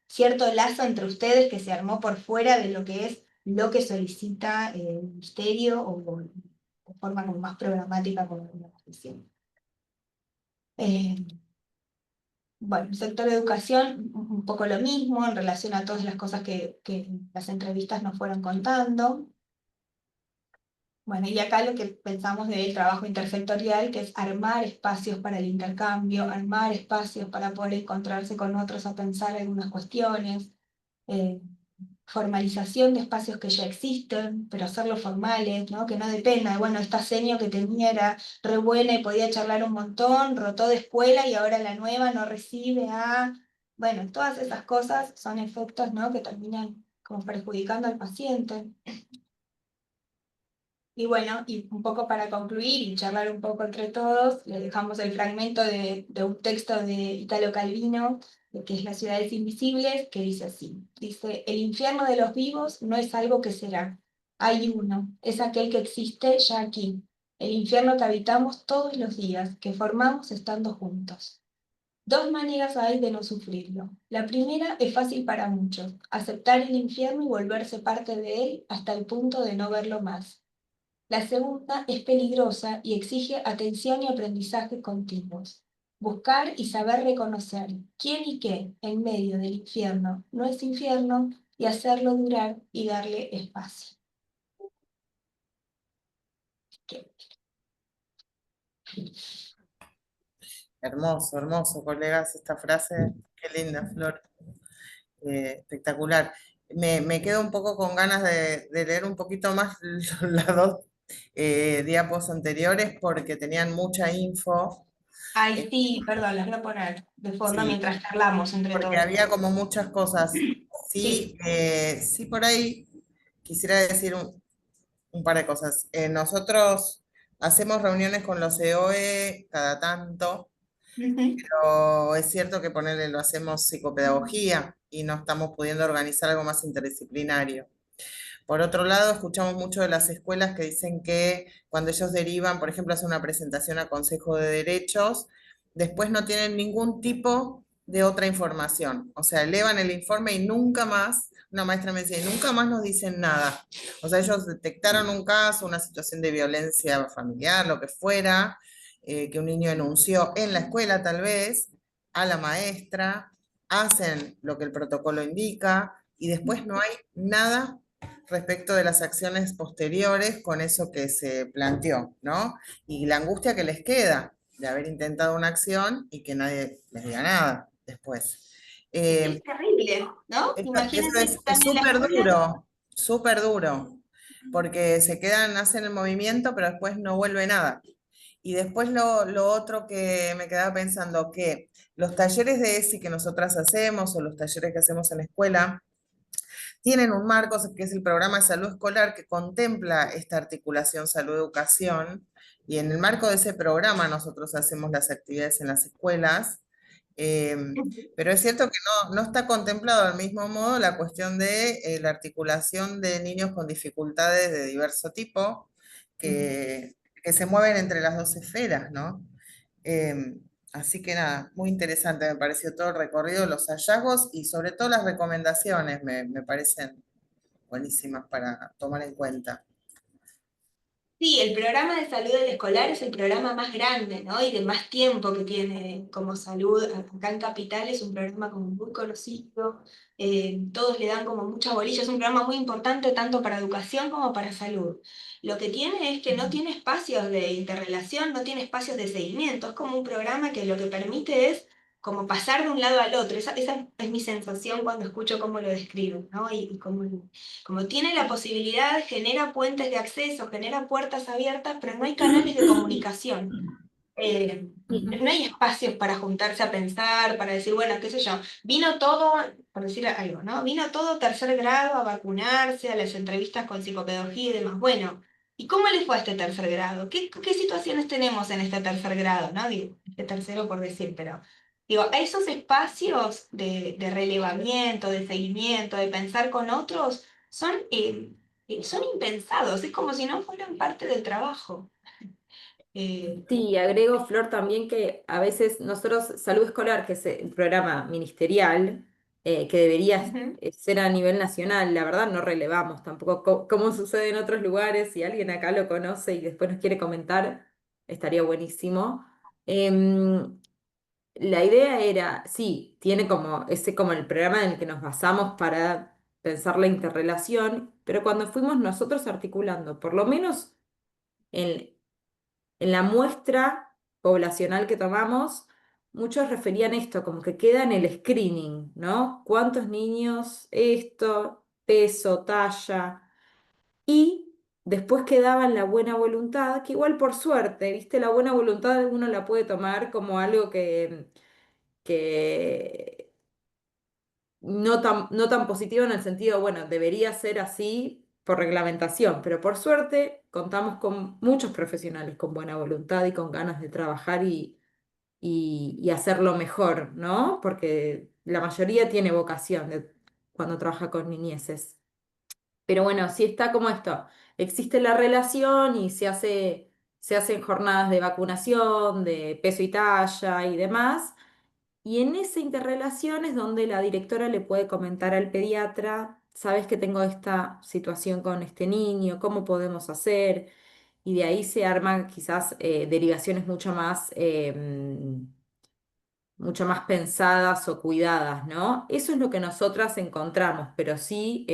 cierto lazo entre ustedes que se armó por fuera de lo que es lo que solicita el ministerio o de forma como más programática, como lo diciendo. Bueno, el sector de educación, un poco lo mismo en relación a todas las cosas que las entrevistas nos fueron contando. Bueno, y acá lo que pensamos del trabajo intersectorial, que es armar espacios para el intercambio, armar espacios para poder encontrarse con otros a pensar algunas cuestiones, formalización de espacios que ya existen, pero hacerlos formales, ¿no? Que no dependa de, bueno, esta seño que tenía era re buena y podía charlar un montón, rotó de escuela y ahora la nueva no recibe a... Bueno, todas esas cosas son efectos, ¿no?, que terminan como perjudicando al paciente. Y bueno, y un poco para concluir y charlar un poco entre todos, les dejamos el fragmento de un texto de Italo Calvino, que es Las ciudades invisibles, que dice así. Dice, el infierno de los vivos no es algo que será. Hay uno, es aquel que existe ya aquí. El infierno que habitamos todos los días, que formamos estando juntos. Dos maneras hay de no sufrirlo. La primera es fácil para muchos, aceptar el infierno y volverse parte de él hasta el punto de no verlo más. La segunda es peligrosa y exige atención y aprendizaje continuos. Buscar y saber reconocer quién y qué en medio del infierno no es infierno y hacerlo durar y darle espacio. Hermoso, hermoso, colegas, esta frase, qué linda, Flor. Espectacular. Me quedo un poco con ganas de leer un poquito más las dos diapos anteriores porque tenían mucha info. Ay, sí, perdón, las voy a poner de fondo Sí, mientras charlamos entre porque todos. había como muchas cosas. Sí. Sí, sí, por ahí quisiera decir un par de cosas. Nosotros hacemos reuniones con los EOE cada tanto, pero es cierto que ponerle lo hacemos psicopedagogía y no estamos pudiendo organizar algo más interdisciplinario. Por otro lado, escuchamos mucho de las escuelas que dicen que cuando ellos derivan, por ejemplo, hacen una presentación a Consejo de Derechos, después no tienen ningún tipo de otra información. O sea, elevan el informe y nunca más, una maestra me decía, y nunca más nos dicen nada. O sea, ellos detectaron un caso, una situación de violencia familiar, lo que fuera, que un niño denunció en la escuela tal vez, a la maestra, hacen lo que el protocolo indica y después no hay nada respecto de las acciones posteriores con eso que se planteó, ¿no? Y la angustia que les queda de haber intentado una acción y que nadie les diga nada después. Es terrible, ¿no? Eso Imagínense que es están en la escuela. súper duro, porque se quedan, hacen el movimiento, pero después no vuelve nada. Y después lo otro que me quedaba pensando, que los talleres de ESI que nosotras hacemos o los talleres que hacemos en la escuela, tienen un marco que es el programa de salud escolar que contempla esta articulación salud-educación, y en el marco de ese programa nosotros hacemos las actividades en las escuelas. Pero es cierto que no está contemplado al mismo modo la cuestión de la articulación de niños con dificultades de diverso tipo que se mueven entre las dos esferas, ¿no? Así que nada, muy interesante me pareció todo el recorrido, los hallazgos y sobre todo las recomendaciones me parecen buenísimas para tomar en cuenta. Sí, el programa de salud del escolar es el programa más grande, ¿no? Y de más tiempo que tiene como salud. Acá en Capital es un programa como muy conocido, todos le dan como mucha bolilla, es un programa muy importante tanto para educación como para salud. Lo que tiene es que no tiene espacios de interrelación, no tiene espacios de seguimiento, es como un programa que lo que permite es como pasar de un lado al otro. Esa es mi sensación cuando escucho cómo lo describen, ¿no? Y como tiene la posibilidad, genera puentes de acceso, genera puertas abiertas, pero no hay canales de comunicación. No hay espacios para juntarse a pensar, para decir, bueno, qué sé yo, vino todo, por decir algo, ¿no? Vino todo tercer grado a vacunarse, a las entrevistas con psicopedagogía y demás. Bueno, ¿y cómo le fue a este tercer grado? ¿Qué situaciones tenemos en este tercer grado, ¿no? Digo, este tercero por decir, pero digo, esos espacios de relevamiento, de seguimiento, de pensar con otros, son impensados, es como si no fueran parte del trabajo. Sí, agrego, Flor, también que a veces nosotros, Salud Escolar, que es el programa ministerial, que debería Ujú. ser a nivel nacional, la verdad no relevamos tampoco cómo sucede en otros lugares. Si alguien acá lo conoce y después nos quiere comentar, estaría buenísimo. Em, la idea era, sí, tiene como ese como el programa en el que nos basamos para pensar la interrelación, pero cuando fuimos nosotros articulando, por lo menos en la muestra poblacional que tomamos, muchos referían esto, como que queda en el screening, ¿no? ¿Cuántos niños? Esto, peso, talla. Y después quedaba en la buena voluntad, que igual por suerte, ¿viste? La buena voluntad uno la puede tomar como algo que no tan positivo en el sentido, bueno, debería ser así por reglamentación, pero por suerte contamos con muchos profesionales con buena voluntad y con ganas de trabajar y hacerlo mejor, ¿no? Porque la mayoría tiene vocación cuando trabaja con niñeces. Pero bueno, sí está como esto, existe la relación y se hacen jornadas de vacunación, de peso y talla y demás. Y en esa interrelación es donde la directora le puede comentar al pediatra, sabes que tengo esta situación con este niño, ¿cómo podemos hacer? Y de ahí se arman quizás derivaciones mucho más pensadas o cuidadas, ¿no? Eso es lo que nosotras encontramos, pero sí,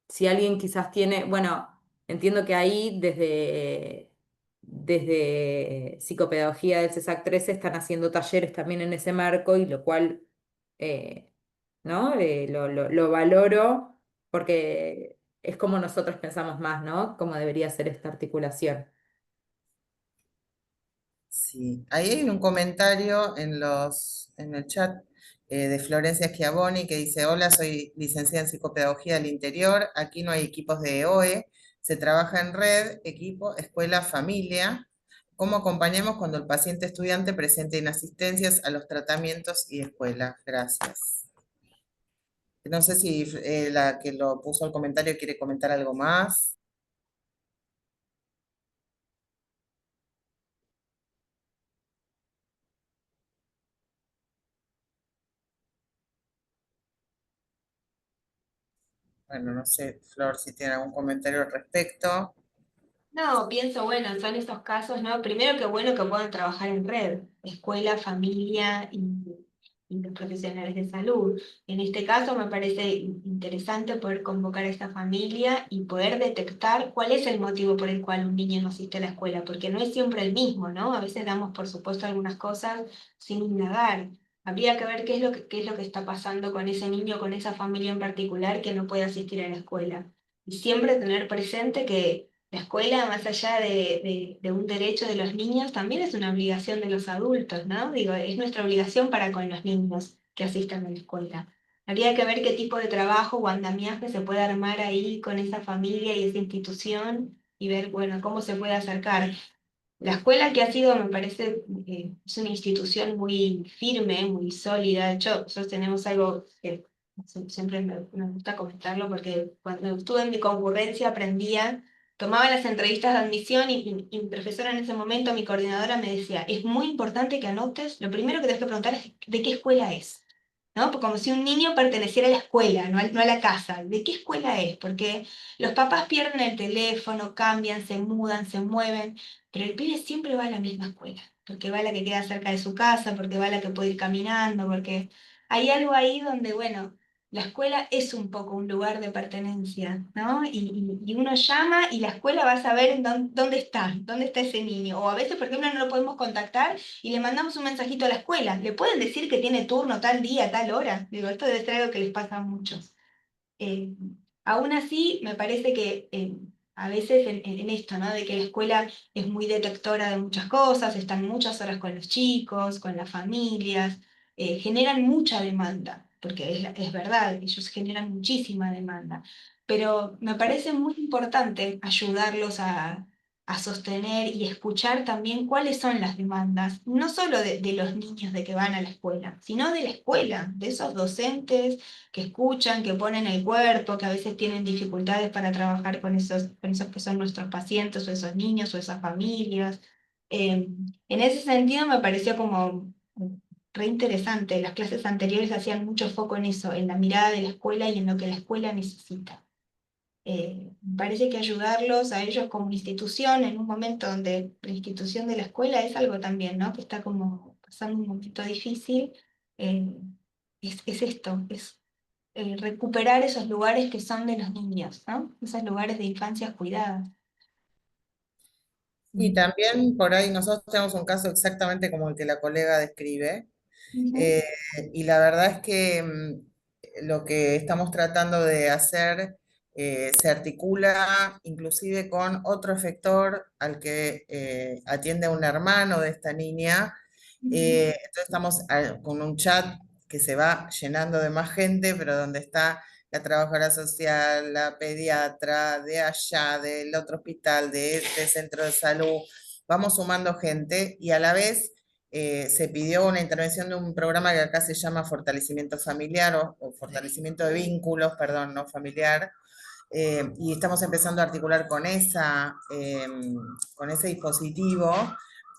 si alguien quizás tiene, bueno, entiendo que ahí desde Psicopedagogía del CESAC 13 están haciendo talleres también en ese marco, y lo cual, eh, ¿no? Lo valoro porque es como nosotros pensamos más, ¿no? Cómo debería ser esta articulación. Sí, ahí hay un comentario en el chat de Florencia Schiavoni que dice, hola, soy licenciada en psicopedagogía del interior, aquí no hay equipos de EOE, se trabaja en red, equipo, escuela, familia. ¿Cómo acompañamos cuando el paciente estudiante presenta inasistencias a los tratamientos y escuela? Gracias. No sé si la que lo puso el comentario quiere comentar algo más. Bueno, no sé, Flor, si tiene algún comentario al respecto. No, pienso, bueno, son esos casos, ¿no? Primero que bueno que puedan trabajar en red, escuela, familia y los profesionales de salud. En este caso me parece interesante poder convocar a esta familia y poder detectar cuál es el motivo por el cual un niño no asiste a la escuela, porque no es siempre el mismo, ¿no? A veces damos por supuesto algunas cosas sin indagar. Habría que ver qué es lo que está pasando con ese niño, con esa familia en particular que no puede asistir a la escuela. Y siempre tener presente que la escuela, más allá de un derecho de los niños, también es una obligación de los adultos, ¿no? Digo, es nuestra obligación para con los niños que asistan a la escuela. Habría que ver qué tipo de trabajo o andamiaje se puede armar ahí con esa familia y esa institución y ver, bueno, cómo se puede acercar. La escuela que ha sido, me parece, es una institución muy firme, muy sólida. De hecho, nosotros tenemos algo que siempre me gusta comentarlo porque cuando estuve en mi concurrencia aprendía, tomaba las entrevistas de admisión y mi profesora en ese momento, mi coordinadora, me decía, es muy importante que anotes, lo primero que tienes que preguntar es de qué escuela es. ¿No? Como si un niño perteneciera a la escuela, no a la casa. ¿De qué escuela es? Porque los papás pierden el teléfono, cambian, se mudan, se mueven, pero el pibe siempre va a la misma escuela, porque va a la que queda cerca de su casa, porque va a la que puede ir caminando, porque hay algo ahí donde, bueno, la escuela es un poco un lugar de pertenencia, ¿no? Y uno llama y la escuela va a saber dónde está ese niño. O a veces, por ejemplo, no lo podemos contactar y le mandamos un mensajito a la escuela. ¿Le pueden decir que tiene turno tal día, tal hora? Digo, esto debe ser algo que les pasa a muchos. Eh, Aún así, me parece que a veces en esto, ¿no? De que la escuela es muy detectora de muchas cosas, están muchas horas con los chicos, con las familias, generan mucha demanda, porque es verdad, ellos generan muchísima demanda, pero me parece muy importante ayudarlos a sostener y escuchar también cuáles son las demandas, no solo de los niños de que van a la escuela, sino de la escuela, de esos docentes que escuchan, que ponen el cuerpo, que a veces tienen dificultades para trabajar con esos que son nuestros pacientes, o esos niños, o esas familias. En ese sentido me pareció como re interesante. Las clases anteriores hacían mucho foco en eso, en la mirada de la escuela y en lo que la escuela necesita. Me parece que ayudarlos a ellos como institución en un momento donde la institución de la escuela es algo también, ¿no? Que está como pasando un momento difícil, eh, es esto, es recuperar esos lugares que son de los niños, ¿no? Esos lugares de infancias cuidadas. Y también por ahí nosotros tenemos un caso exactamente como el que la colega describe. Ujú, eh, y la verdad es que lo que estamos tratando de hacer se articula inclusive con otro efector al que atiende un hermano de esta niña. ujú. Entonces estamos con un chat que se va llenando de más gente, pero donde está la trabajadora social, la pediatra, de allá, del otro hospital, de este centro de salud. Vamos sumando gente y a la vez se pidió una intervención de un programa que acá se llama Fortalecimiento Familiar o Fortalecimiento de Vínculos, perdón, no familiar, y estamos empezando a articular con ese dispositivo,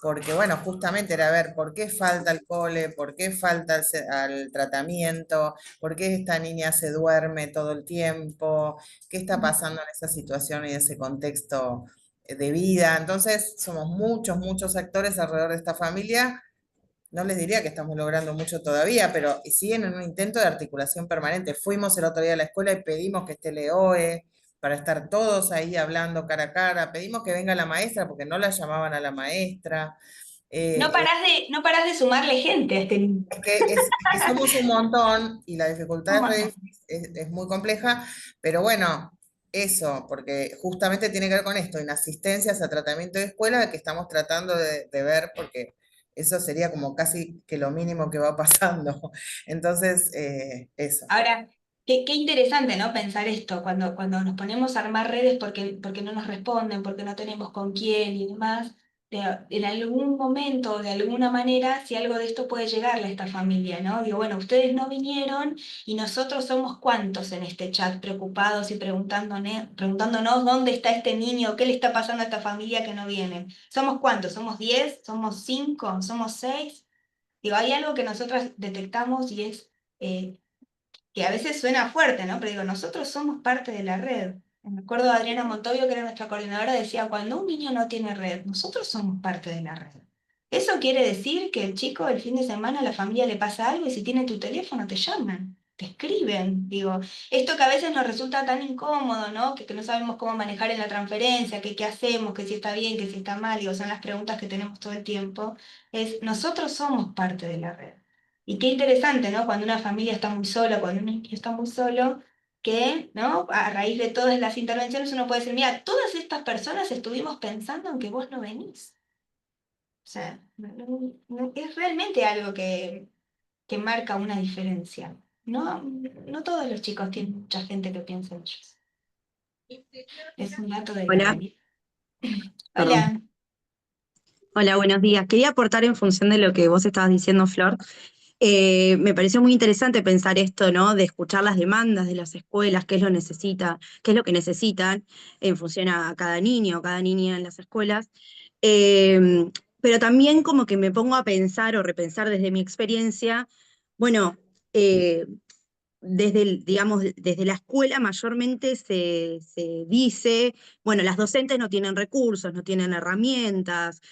porque bueno, justamente era ver por qué falta el cole, por qué falta al tratamiento, por qué esta niña se duerme todo el tiempo, qué está pasando en esa situación y ese contexto de vida. Entonces, somos muchos, muchos actores alrededor de esta familia. No les diría que estamos logrando mucho todavía, pero siguen en un intento de articulación permanente. Fuimos el otro día a la escuela y pedimos que esté el EOE para estar todos ahí hablando cara a cara. Pedimos que venga la maestra porque no la llamaban a la maestra. Eh, No parás de sumarle gente a este niño. es que somos un montón y la Un dificultad montón. es muy compleja, pero bueno, eso, porque justamente tiene que ver con esto, en asistencias a tratamiento de escuela que estamos tratando de ver, porque eso sería como casi que lo mínimo que va pasando. Entonces, eso. Ahora, qué interesante, ¿no? Pensar esto, cuando nos ponemos a armar redes porque no nos responden, porque no tenemos con quién y demás, en algún momento, de alguna manera, si algo de esto puede llegarle a esta familia, ¿no? Digo, bueno, ustedes no vinieron y nosotros somos cuántos en este chat preocupados y preguntándonos dónde está este niño, qué le está pasando a esta familia que no viene. ¿Somos cuántos? ¿Somos 10? ¿Somos 5? ¿Somos 6? Digo, hay algo que nosotras detectamos y es... que a veces suena fuerte, ¿no? Pero digo, nosotros somos parte de la red. Me acuerdo de Adriana Montovio, que era nuestra coordinadora, decía, cuando un niño no tiene red, nosotros somos parte de la red. Eso quiere decir que el chico el fin de semana a la familia le pasa algo y si tiene tu teléfono te llaman, te escriben. Digo, esto que a veces nos resulta tan incómodo, ¿no? Que no sabemos cómo manejar en la transferencia, que qué hacemos, que si está bien, que si está mal, digo, son las preguntas que tenemos todo el tiempo. Es, nosotros somos parte de la red. Y qué interesante, ¿no? Cuando una familia está muy sola, cuando un niño está muy solo, que, ¿no? A raíz de todas las intervenciones uno puede decir, mira, todas estas personas estuvimos pensando en que vos no venís. O sea, es realmente algo que marca una diferencia. No, no todos los chicos tienen mucha gente que piensa en ellos. Es un dato de la Hola, realidad. perdón. Hola. Hola, buenos días. Quería aportar en función de lo que vos estabas diciendo, Flor. Me pareció muy interesante pensar esto, ¿no? De escuchar las demandas de las escuelas, qué es lo que necesitan en función a cada niño o cada niña en las escuelas. Pero también como que me pongo a pensar o repensar desde mi experiencia, bueno, eh, digamos, desde la escuela mayormente se dice, bueno, las docentes no tienen recursos, no tienen herramientas,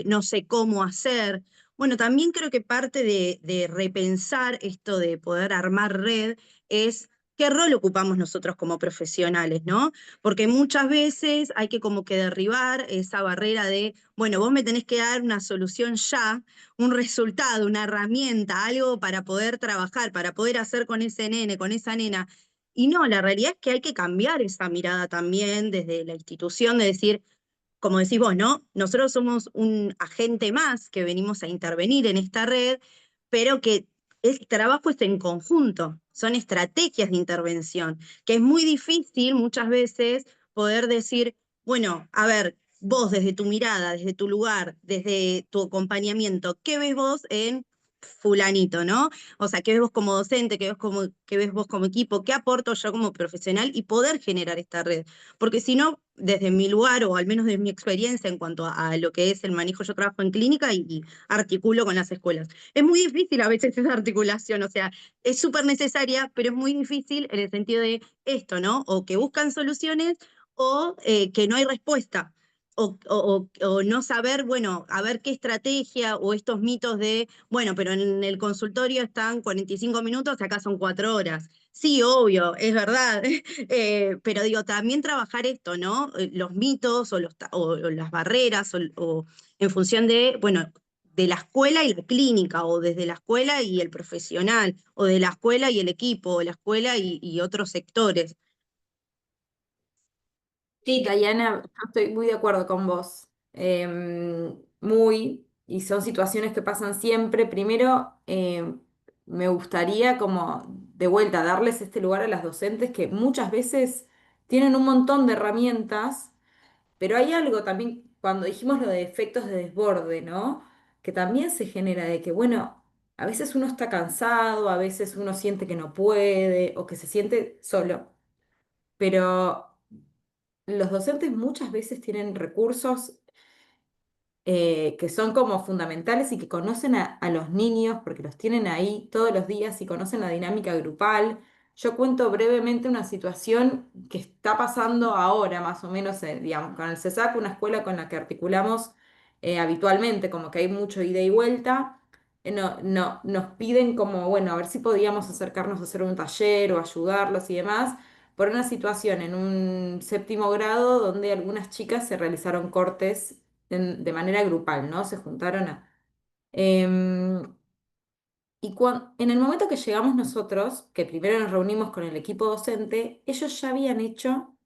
no sé cómo hacer. Bueno, también creo que parte de repensar esto de poder armar red es qué rol ocupamos nosotros como profesionales, ¿no? Porque muchas veces hay que como que derribar esa barrera de, bueno, vos me tenés que dar una solución ya, un resultado, una herramienta, algo para poder trabajar, para poder hacer con ese nene, con esa nena. Y no, la realidad es que hay que cambiar esa mirada también desde la institución, de decir, como decís vos, ¿no? Nosotros somos un agente más que venimos a intervenir en esta red, pero que el trabajo es en conjunto, son estrategias de intervención, que es muy difícil muchas veces poder decir, bueno, a ver, vos desde tu mirada, desde tu lugar, desde tu acompañamiento, ¿qué ves vos en fulanito, ¿no? O sea, ¿qué ves vos como docente? ¿Qué ves vos como equipo? ¿Qué aporto yo como profesional? Y poder generar esta red. Porque si no, desde mi lugar, o al menos desde mi experiencia en cuanto a lo que es el manejo, yo trabajo en clínica y articulo con las escuelas. Es muy difícil a veces esa articulación, o sea, es súper necesaria, pero es muy difícil en el sentido de esto, ¿no? O que buscan soluciones o que no hay respuesta. O no saber, bueno, a ver qué estrategia o estos mitos de, bueno, pero en el consultorio están 45 minutos, acá son 4 horas. Sí, obvio, es verdad, pero digo, también trabajar esto, ¿no? Los mitos o las barreras o en función de, bueno, de la escuela y la clínica, o desde la escuela y el profesional, o de la escuela y el equipo, o la escuela y otros sectores. Sí, Diana, yo estoy muy de acuerdo con vos. Muy, y son situaciones que pasan siempre. Primero, me gustaría como de vuelta darles este lugar a las docentes que muchas veces tienen un montón de herramientas, pero hay algo también, cuando dijimos lo de efectos de desborde, ¿no? Que también se genera de que, bueno, a veces uno está cansado, a veces uno siente que no puede o que se siente solo, pero los docentes muchas veces tienen recursos que son como fundamentales y que conocen a los niños porque los tienen ahí todos los días y conocen la dinámica grupal. Yo cuento brevemente una situación que está pasando ahora, más o menos, digamos, con el CESAC, una escuela con la que articulamos habitualmente, como que hay mucho ida y vuelta. Nos piden como, bueno, a ver si podíamos acercarnos a hacer un taller o ayudarlos y demás por una situación en un séptimo grado donde algunas chicas se realizaron cortes de manera grupal, ¿no? Se juntaron a... Em, en el momento que llegamos nosotros, que primero nos reunimos con el equipo docente, ellos ya habían hecho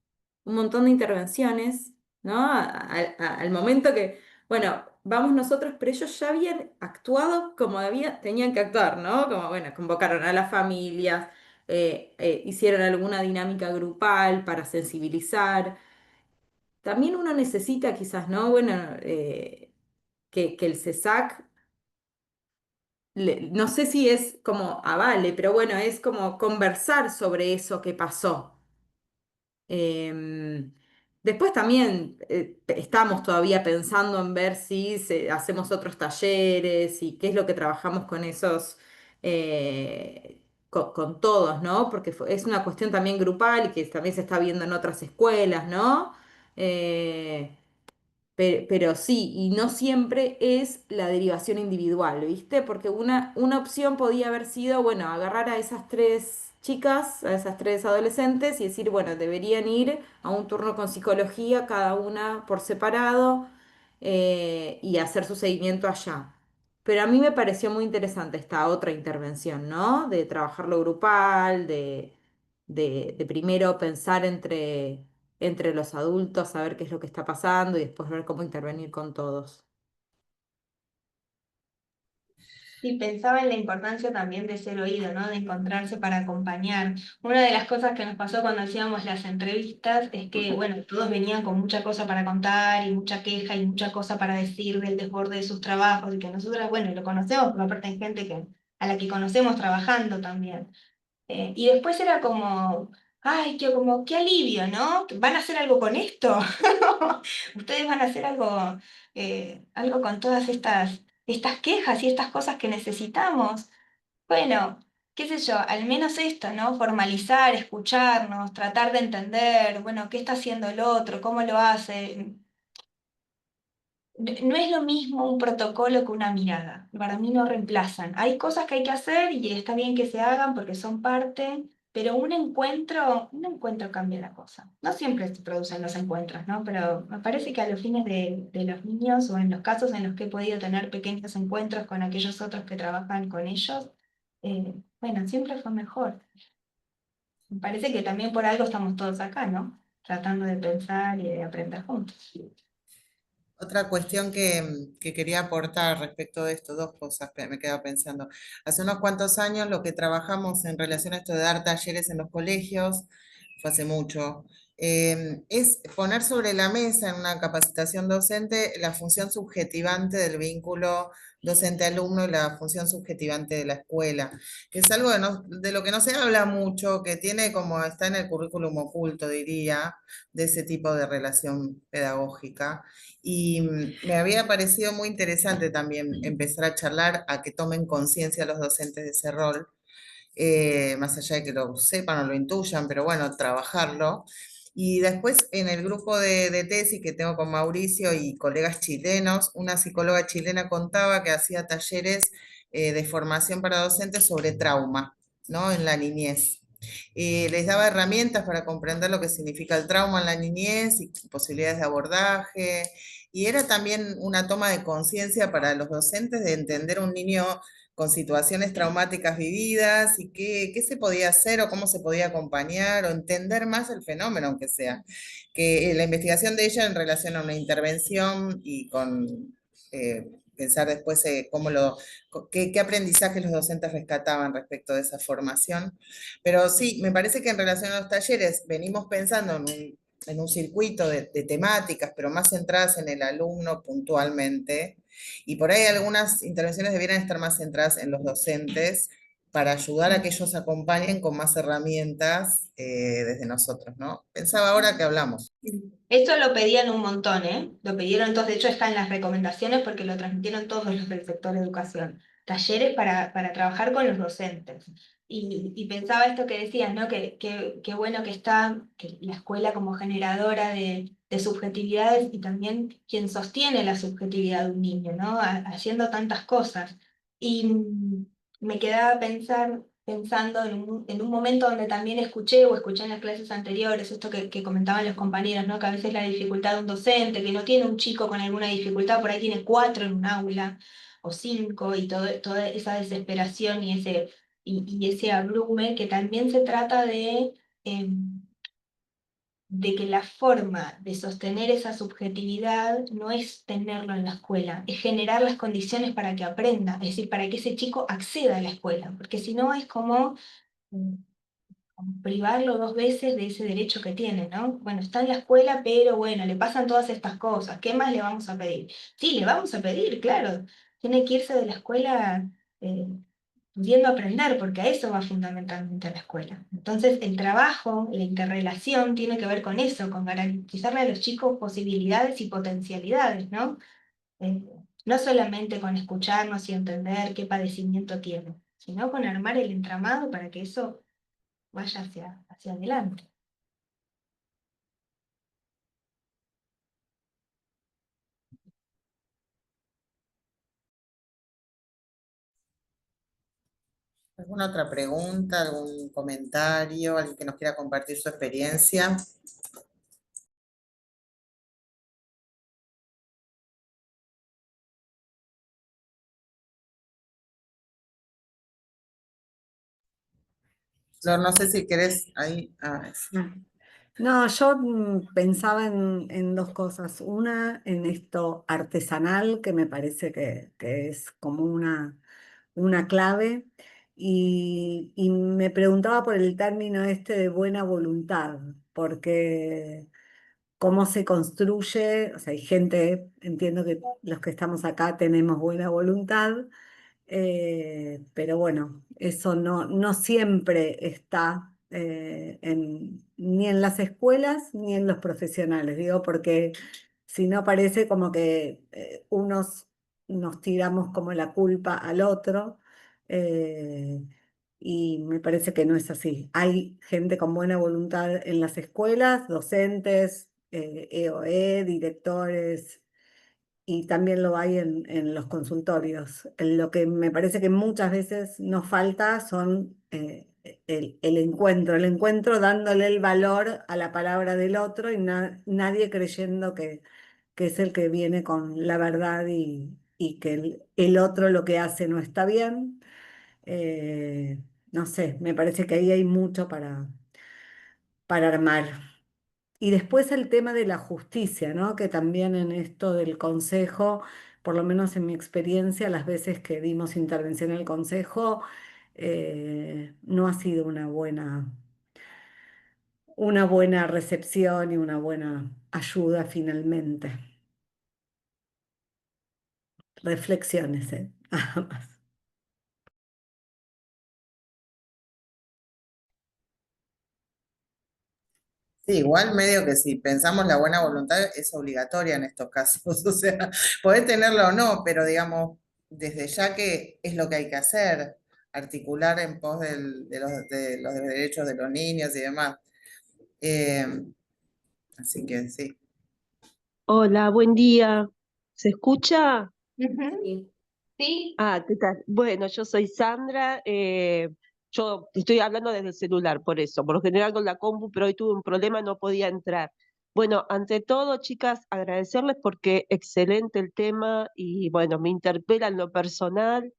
un montón de intervenciones, ¿no? Al momento que, bueno, vamos nosotros, pero ellos ya habían actuado como tenían que actuar, ¿no? Como, bueno, convocaron a las familias, hicieron alguna dinámica grupal para sensibilizar. También uno necesita quizás, ¿no? Bueno, que el CESAC, no sé si es como avale, pero bueno, es como conversar sobre eso que pasó. Em, Después también estamos todavía pensando en ver si hacemos otros talleres y qué es lo que trabajamos con esos, con todos, ¿no? Porque es una cuestión también grupal y que también se está viendo en otras escuelas, ¿no? Eh, pero sí, y no siempre es la derivación individual, ¿viste? Porque una opción podía haber sido, bueno, agarrar a esas 3 chicas, a esas 3 adolescentes y decir, bueno, deberían ir a un turno con psicología, cada una por separado, y hacer su seguimiento allá. Pero a mí me pareció muy interesante esta otra intervención, ¿no? De trabajar lo grupal, de primero pensar entre los adultos, saber qué es lo que está pasando y después ver cómo intervenir con todos. Sí, pensaba en la importancia también de ser oído, ¿no? De encontrarse para acompañar. Una de las cosas que nos pasó cuando hacíamos las entrevistas es que, bueno, todos venían con mucha cosa para contar y mucha queja y mucha cosa para decir del desborde de sus trabajos y que nosotras, bueno, lo conocemos, pero aparte hay gente a la que conocemos trabajando también. Y después era como, ay, qué alivio, ¿no? ¿Van a hacer algo con esto? Ustedes van a hacer algo con todas estas quejas y estas cosas que necesitamos. Bueno, qué sé yo, al menos esto, ¿no? Formalizar, escucharnos, tratar de entender, bueno, qué está haciendo el otro, cómo lo hace. No es lo mismo un protocolo que una mirada. Para mí no reemplazan. Hay cosas que hay que hacer y está bien que se hagan porque son parte, pero un encuentro cambia la cosa. No siempre se producen los encuentros, ¿no? Pero me parece que a los fines de los niños o en los casos en los que he podido tener pequeños encuentros con aquellos otros que trabajan con ellos, bueno, siempre fue mejor. Me parece que también por algo estamos todos acá, ¿no? Tratando de pensar y de aprender juntos. Otra cuestión que quería aportar respecto de esto, dos cosas que me quedo pensando. Hace unos cuantos años lo que trabajamos en relación a esto de dar talleres en los colegios, fue hace mucho, es poner sobre la mesa en una capacitación docente la función subjetivante del vínculo docente-alumno y la función subjetivante de la escuela, que es algo de lo que no se habla mucho, que tiene como está en el currículum oculto, diría, de ese tipo de relación pedagógica. Y me había parecido muy interesante también empezar a charlar, a que tomen conciencia los docentes de ese rol, más allá de que lo sepan o lo intuyan, pero bueno, trabajarlo. Y después en el grupo de tesis que tengo con Mauricio y colegas chilenos, una psicóloga chilena contaba que hacía talleres de formación para docentes sobre trauma, ¿no? En la niñez. Les daba herramientas para comprender lo que significa el trauma en la niñez y posibilidades de abordaje. Y era también una toma de conciencia para los docentes de entender un niño con situaciones traumáticas vividas y qué se podía hacer o cómo se podía acompañar o entender más el fenómeno, aunque sea. Que la investigación de ella en relación a una intervención y con pensar después qué aprendizaje los docentes rescataban respecto de esa formación. Pero sí, me parece que en relación a los talleres venimos pensando en un circuito de temáticas, pero más centradas en el alumno puntualmente. Y por ahí algunas intervenciones debieran estar más centradas en los docentes para ayudar a que ellos acompañen con más herramientas desde nosotros, ¿no? Pensaba ahora que hablamos. Esto lo pedían un montón, ¿eh? Lo pidieron todos, de hecho está en las recomendaciones porque lo transmitieron todos los del sector de educación. Talleres para trabajar con los docentes. Y pensaba esto que decías, ¿no? Que bueno que está que la escuela como generadora de subjetividades y también quien sostiene la subjetividad de un niño, ¿no? Haciendo tantas cosas. Y me quedaba pensando en un momento donde también escuché en las clases anteriores, esto que comentaban los compañeros, ¿no? Que a veces la dificultad de un docente, que no tiene un chico con alguna dificultad, por ahí tiene 4 en un aula, o 5, y toda esa desesperación y ese abrume, que también se trata de que la forma de sostener esa subjetividad no es tenerlo en la escuela, es generar las condiciones para que aprenda, es decir, para que ese chico acceda a la escuela, porque si no es como privarlo 2 veces de ese derecho que tiene, ¿no? Bueno, está en la escuela, pero bueno, le pasan todas estas cosas, ¿qué más le vamos a pedir? Sí, le vamos a pedir, claro, tiene que irse de la escuela pudiendo aprender, porque a eso va fundamentalmente la escuela. Entonces, el trabajo, la interrelación tiene que ver con eso, con garantizarle a los chicos posibilidades y potencialidades, ¿no? Eh, no solamente con escucharnos y entender qué padecimiento tiene, sino con armar el entramado para que eso vaya hacia adelante. ¿Alguna otra pregunta, algún comentario, alguien que nos quiera compartir su experiencia? Flor, no sé si querés ahí. No, yo pensaba en dos cosas. Una, en esto artesanal, que me parece que es como una clave. Y me preguntaba por el término este de buena voluntad, porque cómo se construye, o sea, hay gente, entiendo que los que estamos acá tenemos buena voluntad, pero bueno, eso no siempre está ni en las escuelas ni en los profesionales, digo, porque si no parece como que unos nos tiramos como la culpa al otro, eh, y me parece que no es así. Hay gente con buena voluntad en las escuelas, docentes, EOE, directores, y también lo hay en los consultorios. Lo que me parece que muchas veces nos falta son el encuentro dándole el valor a la palabra del otro y nadie creyendo que es el que viene con la verdad y que el otro lo que hace no está bien. Eh, no sé, me parece que ahí hay mucho para armar. Y después el tema de la justicia, ¿no? Que también en esto del consejo, por lo menos en mi experiencia, las veces que dimos intervención en el consejo, no ha sido una buena recepción y una buena ayuda finalmente. Reflexiones, ¿eh? Nada más. Sí, igual medio que si pensamos la buena voluntad es obligatoria en estos casos, o sea, podés tenerla o no, pero digamos, desde ya que es lo que hay que hacer, articular en pos de los derechos de los niños y demás. Eh, Así que sí. Hola, buen día. ¿Se escucha? Ujú. Sí. Sí, Ah, ¿qué tal? Bueno, yo soy Sandra. Yo estoy hablando desde el celular, por eso. Por lo general con la compu, pero hoy tuve un problema, no podía entrar. Bueno, ante todo, chicas, agradecerles porque excelente el tema y bueno, me interpela en lo personal.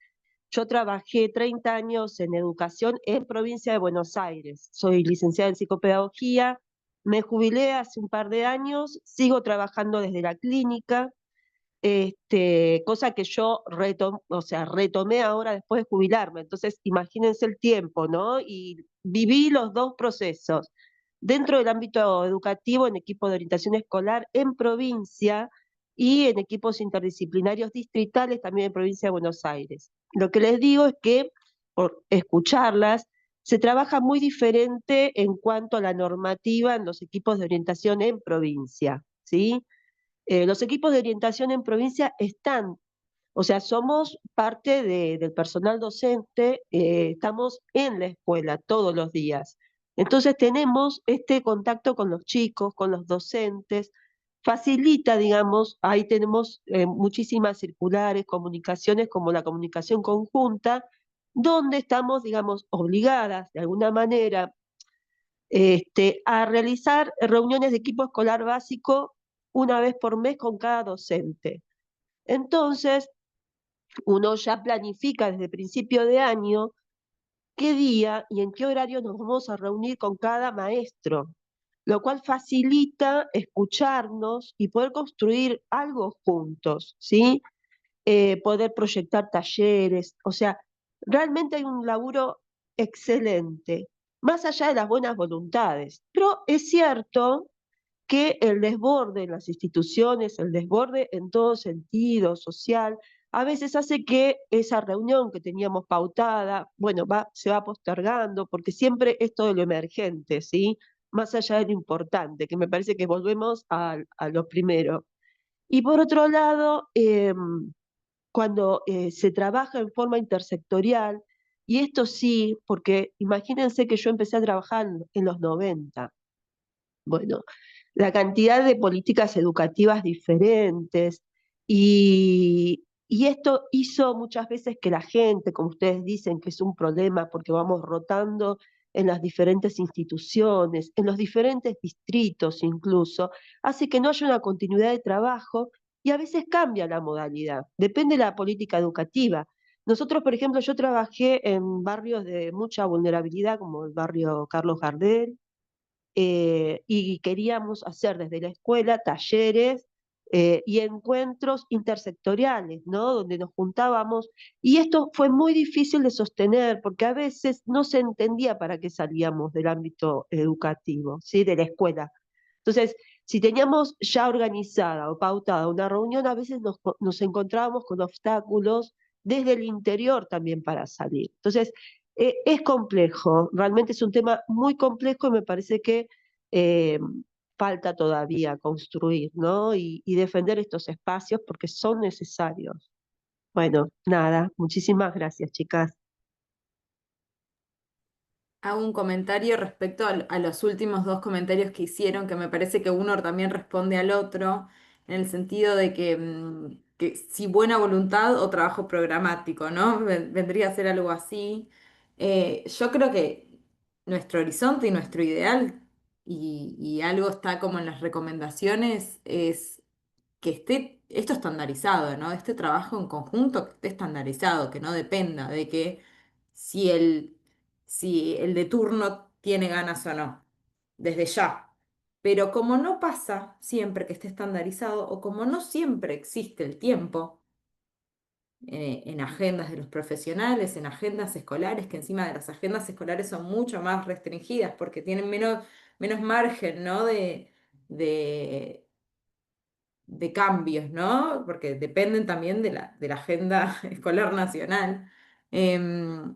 Yo trabajé 30 años en educación en provincia de Buenos Aires. Soy licenciada en psicopedagogía. Me jubilé hace un par de años, sigo trabajando desde la clínica, cosa que yo o sea, retomé ahora después de jubilarme. Entonces, imagínense el tiempo, ¿no? Y viví los dos procesos. Dentro del ámbito educativo, en equipo de orientación escolar en provincia y en equipos interdisciplinarios distritales también en provincia de Buenos Aires. Lo que les digo es que, por escucharlas, se trabaja muy diferente en cuanto a la normativa en los equipos de orientación en provincia, ¿sí? Los equipos de orientación en provincia están, o sea, somos parte del personal docente, estamos en la escuela todos los días. Entonces tenemos este contacto con los chicos, con los docentes, facilita, digamos, ahí tenemos muchísimas circulares, comunicaciones como la comunicación conjunta, donde estamos, digamos, obligadas de alguna manera a realizar reuniones de equipo escolar básico una vez por mes con cada docente. Entonces, uno ya planifica desde principio de año qué día y en qué horario nos vamos a reunir con cada maestro, lo cual facilita escucharnos y poder construir algo juntos, ¿sí? Poder proyectar talleres, o sea, realmente hay un laburo excelente, más allá de las buenas voluntades. Pero es cierto que el desborde en las instituciones, el desborde en todo sentido social, a veces hace que esa reunión que teníamos pautada, bueno, se va postergando, porque siempre es todo lo emergente, ¿sí? Más allá de lo importante, que me parece que volvemos a lo primero. Y por otro lado, cuando se trabaja en forma intersectorial, y esto sí, porque imagínense que yo empecé a trabajar en los 90. Bueno, la cantidad de políticas educativas diferentes y esto hizo muchas veces que la gente, como ustedes dicen, que es un problema porque vamos rotando en las diferentes instituciones, en los diferentes distritos incluso, hace que no haya una continuidad de trabajo y a veces cambia la modalidad, depende de la política educativa. Nosotros, por ejemplo, yo trabajé en barrios de mucha vulnerabilidad, como el barrio Carlos Gardel, y queríamos hacer desde la escuela talleres y encuentros intersectoriales, ¿no? Donde nos juntábamos, y esto fue muy difícil de sostener, porque a veces no se entendía para qué salíamos del ámbito educativo, ¿sí? De la escuela. Entonces, si teníamos ya organizada o pautada una reunión, a veces nos encontrábamos con obstáculos desde el interior también para salir. Entonces, es complejo, realmente es un tema muy complejo y me parece que falta todavía construir, ¿no? Y defender estos espacios porque son necesarios. Bueno, nada, muchísimas gracias, chicas. Hago un comentario respecto a los últimos dos comentarios que hicieron, que me parece que uno también responde al otro, en el sentido de que si buena voluntad o trabajo programático, ¿no? Vendría a ser algo así. Yo creo que nuestro horizonte y nuestro ideal, y algo está como en las recomendaciones, es que esté esto estandarizado, ¿no? Este trabajo en conjunto que esté estandarizado, que no dependa de que si si el de turno tiene ganas o no, desde ya. Pero como no pasa siempre que esté estandarizado o como no siempre existe el tiempo en agendas de los profesionales, en agendas escolares, que encima de las agendas escolares son mucho más restringidas porque tienen menos margen, ¿no? de, de cambios, ¿no? Porque dependen también de la agenda escolar nacional. Em,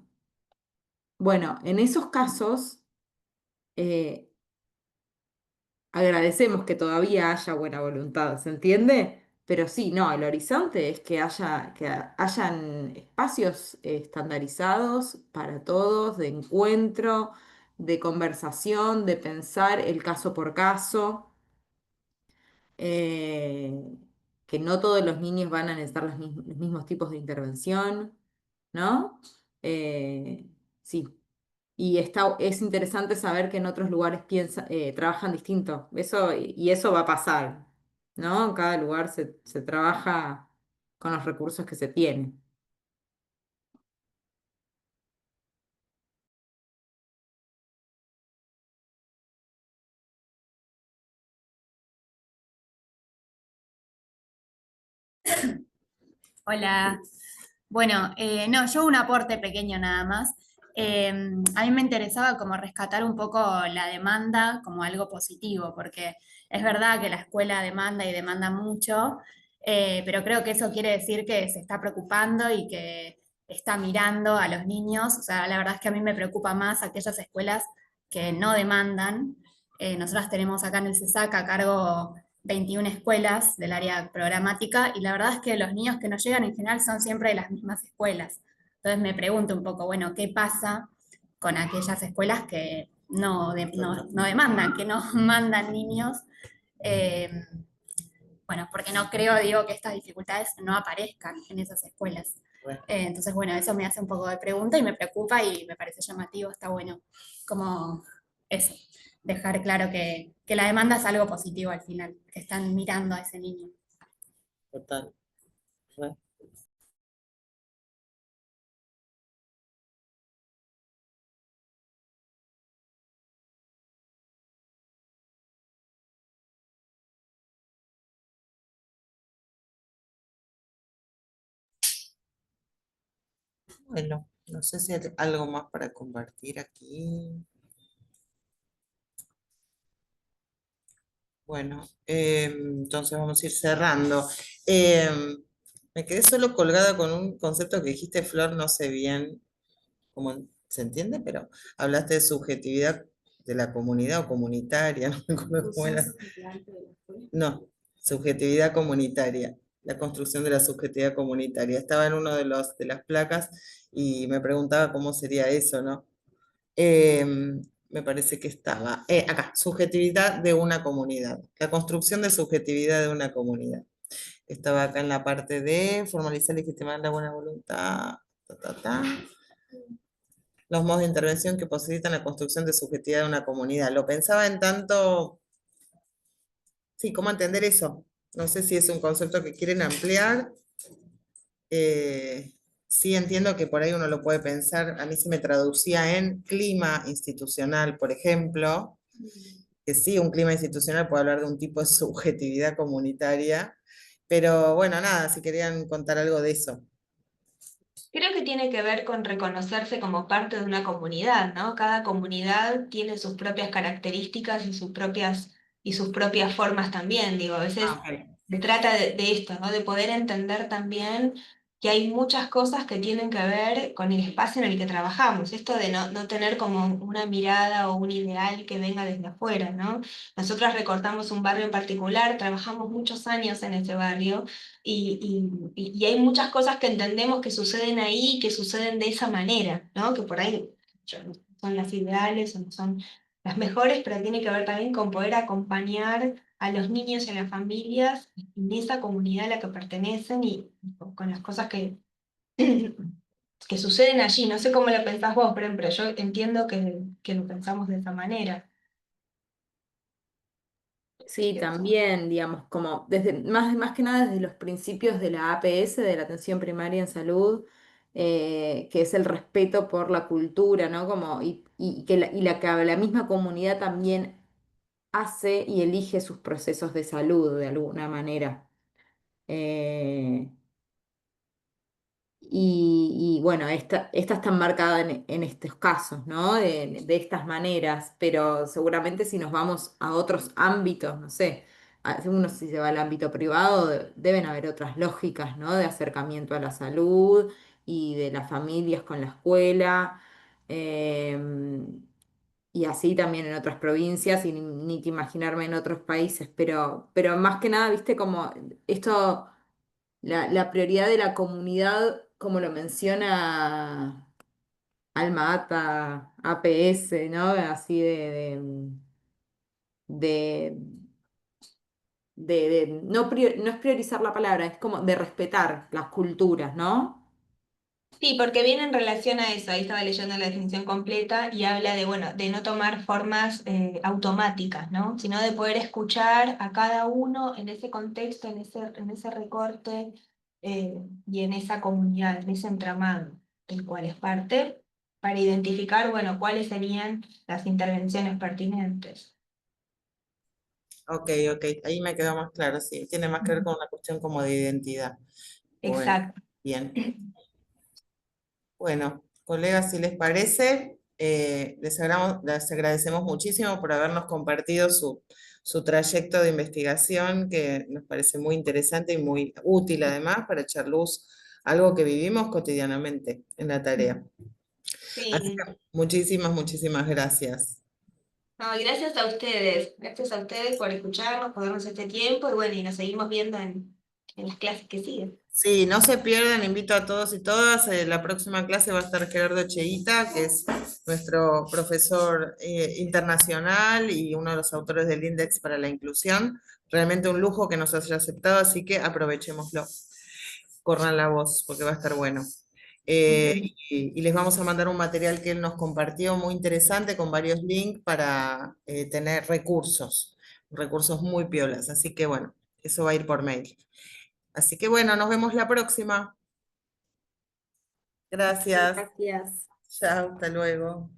bueno, en esos casos eh, agradecemos que todavía haya buena voluntad, ¿se entiende? Pero sí, no, el horizonte es que hayan espacios estandarizados para todos, de encuentro, de conversación, de pensar el caso por caso. eh, que no todos los niños van a necesitar los mismos tipos de intervención, ¿no? Eh, sí. Es interesante saber que en otros lugares trabajan distinto. Y eso va a pasar, ¿no? En cada lugar se trabaja con los recursos que se tienen. Hola. Bueno, no, yo un aporte pequeño nada más. A mí me interesaba como rescatar un poco la demanda como algo positivo, porque es verdad que la escuela demanda y demanda mucho, pero creo que eso quiere decir que se está preocupando y que está mirando a los niños. O sea, la verdad es que a mí me preocupa más aquellas escuelas que no demandan. Nosotras tenemos acá en el CESAC a cargo 21 escuelas del área programática y la verdad es que los niños que nos llegan en general son siempre de las mismas escuelas. Entonces me pregunto un poco, bueno, ¿qué pasa con aquellas escuelas que no demandan, que no mandan niños? Eh, bueno, porque no creo, digo, que estas dificultades no aparezcan en esas escuelas. Entonces, bueno, eso me hace un poco de pregunta y me preocupa y me parece llamativo, está bueno como eso, dejar claro que la demanda es algo positivo al final, que están mirando a ese niño. Total. Re. Bueno, no sé si hay algo más para compartir aquí. Bueno, entonces vamos a ir cerrando. Me quedé solo colgada con un concepto que dijiste, Flor, no sé bien cómo se entiende, pero hablaste de subjetividad de la comunidad o comunitaria, no me acuerdo cómo era. No, subjetividad comunitaria, la construcción de la subjetividad comunitaria. Estaba en uno de las placas y me preguntaba cómo sería eso, ¿no? Me parece que estaba acá, subjetividad de una comunidad, la construcción de subjetividad de una comunidad. Estaba acá en la parte de formalizar y legitimar la buena voluntad, los modos de intervención que posibilitan la construcción de subjetividad de una comunidad. Lo pensaba en tanto, sí, ¿cómo entender eso? No sé si es un concepto que quieren ampliar. Sí, entiendo que por ahí uno lo puede pensar, a mí se me traducía en clima institucional, por ejemplo, que sí, un clima institucional puede hablar de un tipo de subjetividad comunitaria, Pero bueno, nada, si querían contar algo de eso. Creo que tiene que ver con reconocerse como parte de una comunidad, ¿no? Cada comunidad tiene sus propias características y sus propias formas también. Digo, a veces Ah, ok. se trata de esto, ¿no? De poder entender también que hay muchas cosas que tienen que ver con el espacio en el que trabajamos. Esto de no tener como una mirada o un ideal que venga desde afuera, ¿no? Nosotros recortamos un barrio en particular, trabajamos muchos años en ese barrio y hay muchas cosas que entendemos que suceden ahí, que suceden de esa manera, ¿no? Que por ahí no son las ideales o no son las mejores, pero tiene que ver también con poder acompañar a los niños y a las familias en esa comunidad a la que pertenecen y con las cosas que suceden allí. No sé cómo lo pensás vos, pero yo entiendo que lo pensamos de esa manera. Sí, también, digamos, como desde, más que nada desde los principios de la APS, de la atención primaria en salud, que es el respeto por la cultura, ¿no? Como, que la misma comunidad también hace y elige sus procesos de salud de alguna manera. Eh, y bueno, esta está marcada en estos casos, ¿no? De estas maneras, pero seguramente si nos vamos a otros ámbitos, no sé, uno si se va al ámbito privado, deben haber otras lógicas, ¿no? De acercamiento a la salud y de las familias con la escuela, y así también en otras provincias, y ni que imaginarme en otros países, pero más que nada, viste, como esto la prioridad de la comunidad, como lo menciona Alma Ata, APS, ¿no? Así de, no es priorizar la palabra, es como de respetar las culturas, ¿no? Sí, porque viene en relación a eso, ahí estaba leyendo la definición completa y habla de, bueno, de no tomar formas automáticas, ¿no? Sino de poder escuchar a cada uno en ese contexto, en ese recorte y en esa comunidad, en ese entramado del cual es parte, para identificar, bueno, cuáles serían las intervenciones pertinentes. Ok, ok, ahí me quedó más claro, sí, tiene más que ver con una cuestión como de identidad. Bueno, Exacto. bien. Bueno, colegas, si les parece, les agradecemos muchísimo por habernos compartido su trayecto de investigación, que nos parece muy interesante y muy útil además para echar luz a algo que vivimos cotidianamente en la tarea. Así Sí. que muchísimas, muchísimas gracias. No, gracias a ustedes por escucharnos, por darnos este tiempo y bueno, y nos seguimos viendo en las clases que siguen. Sí, no se pierdan, invito a todos y todas. La próxima clase va a estar Gerardo Cheita, que es nuestro profesor internacional y uno de los autores del Índice para la Inclusión. Realmente un lujo que nos haya aceptado, así que aprovechémoslo. Corran la voz, porque va a estar bueno. Y les vamos a mandar un material que él nos compartió muy interesante con varios links para tener recursos muy piolas. Así que bueno, eso va a ir por mail. Así que bueno, nos vemos la próxima. Gracias. Gracias. Chao, hasta luego.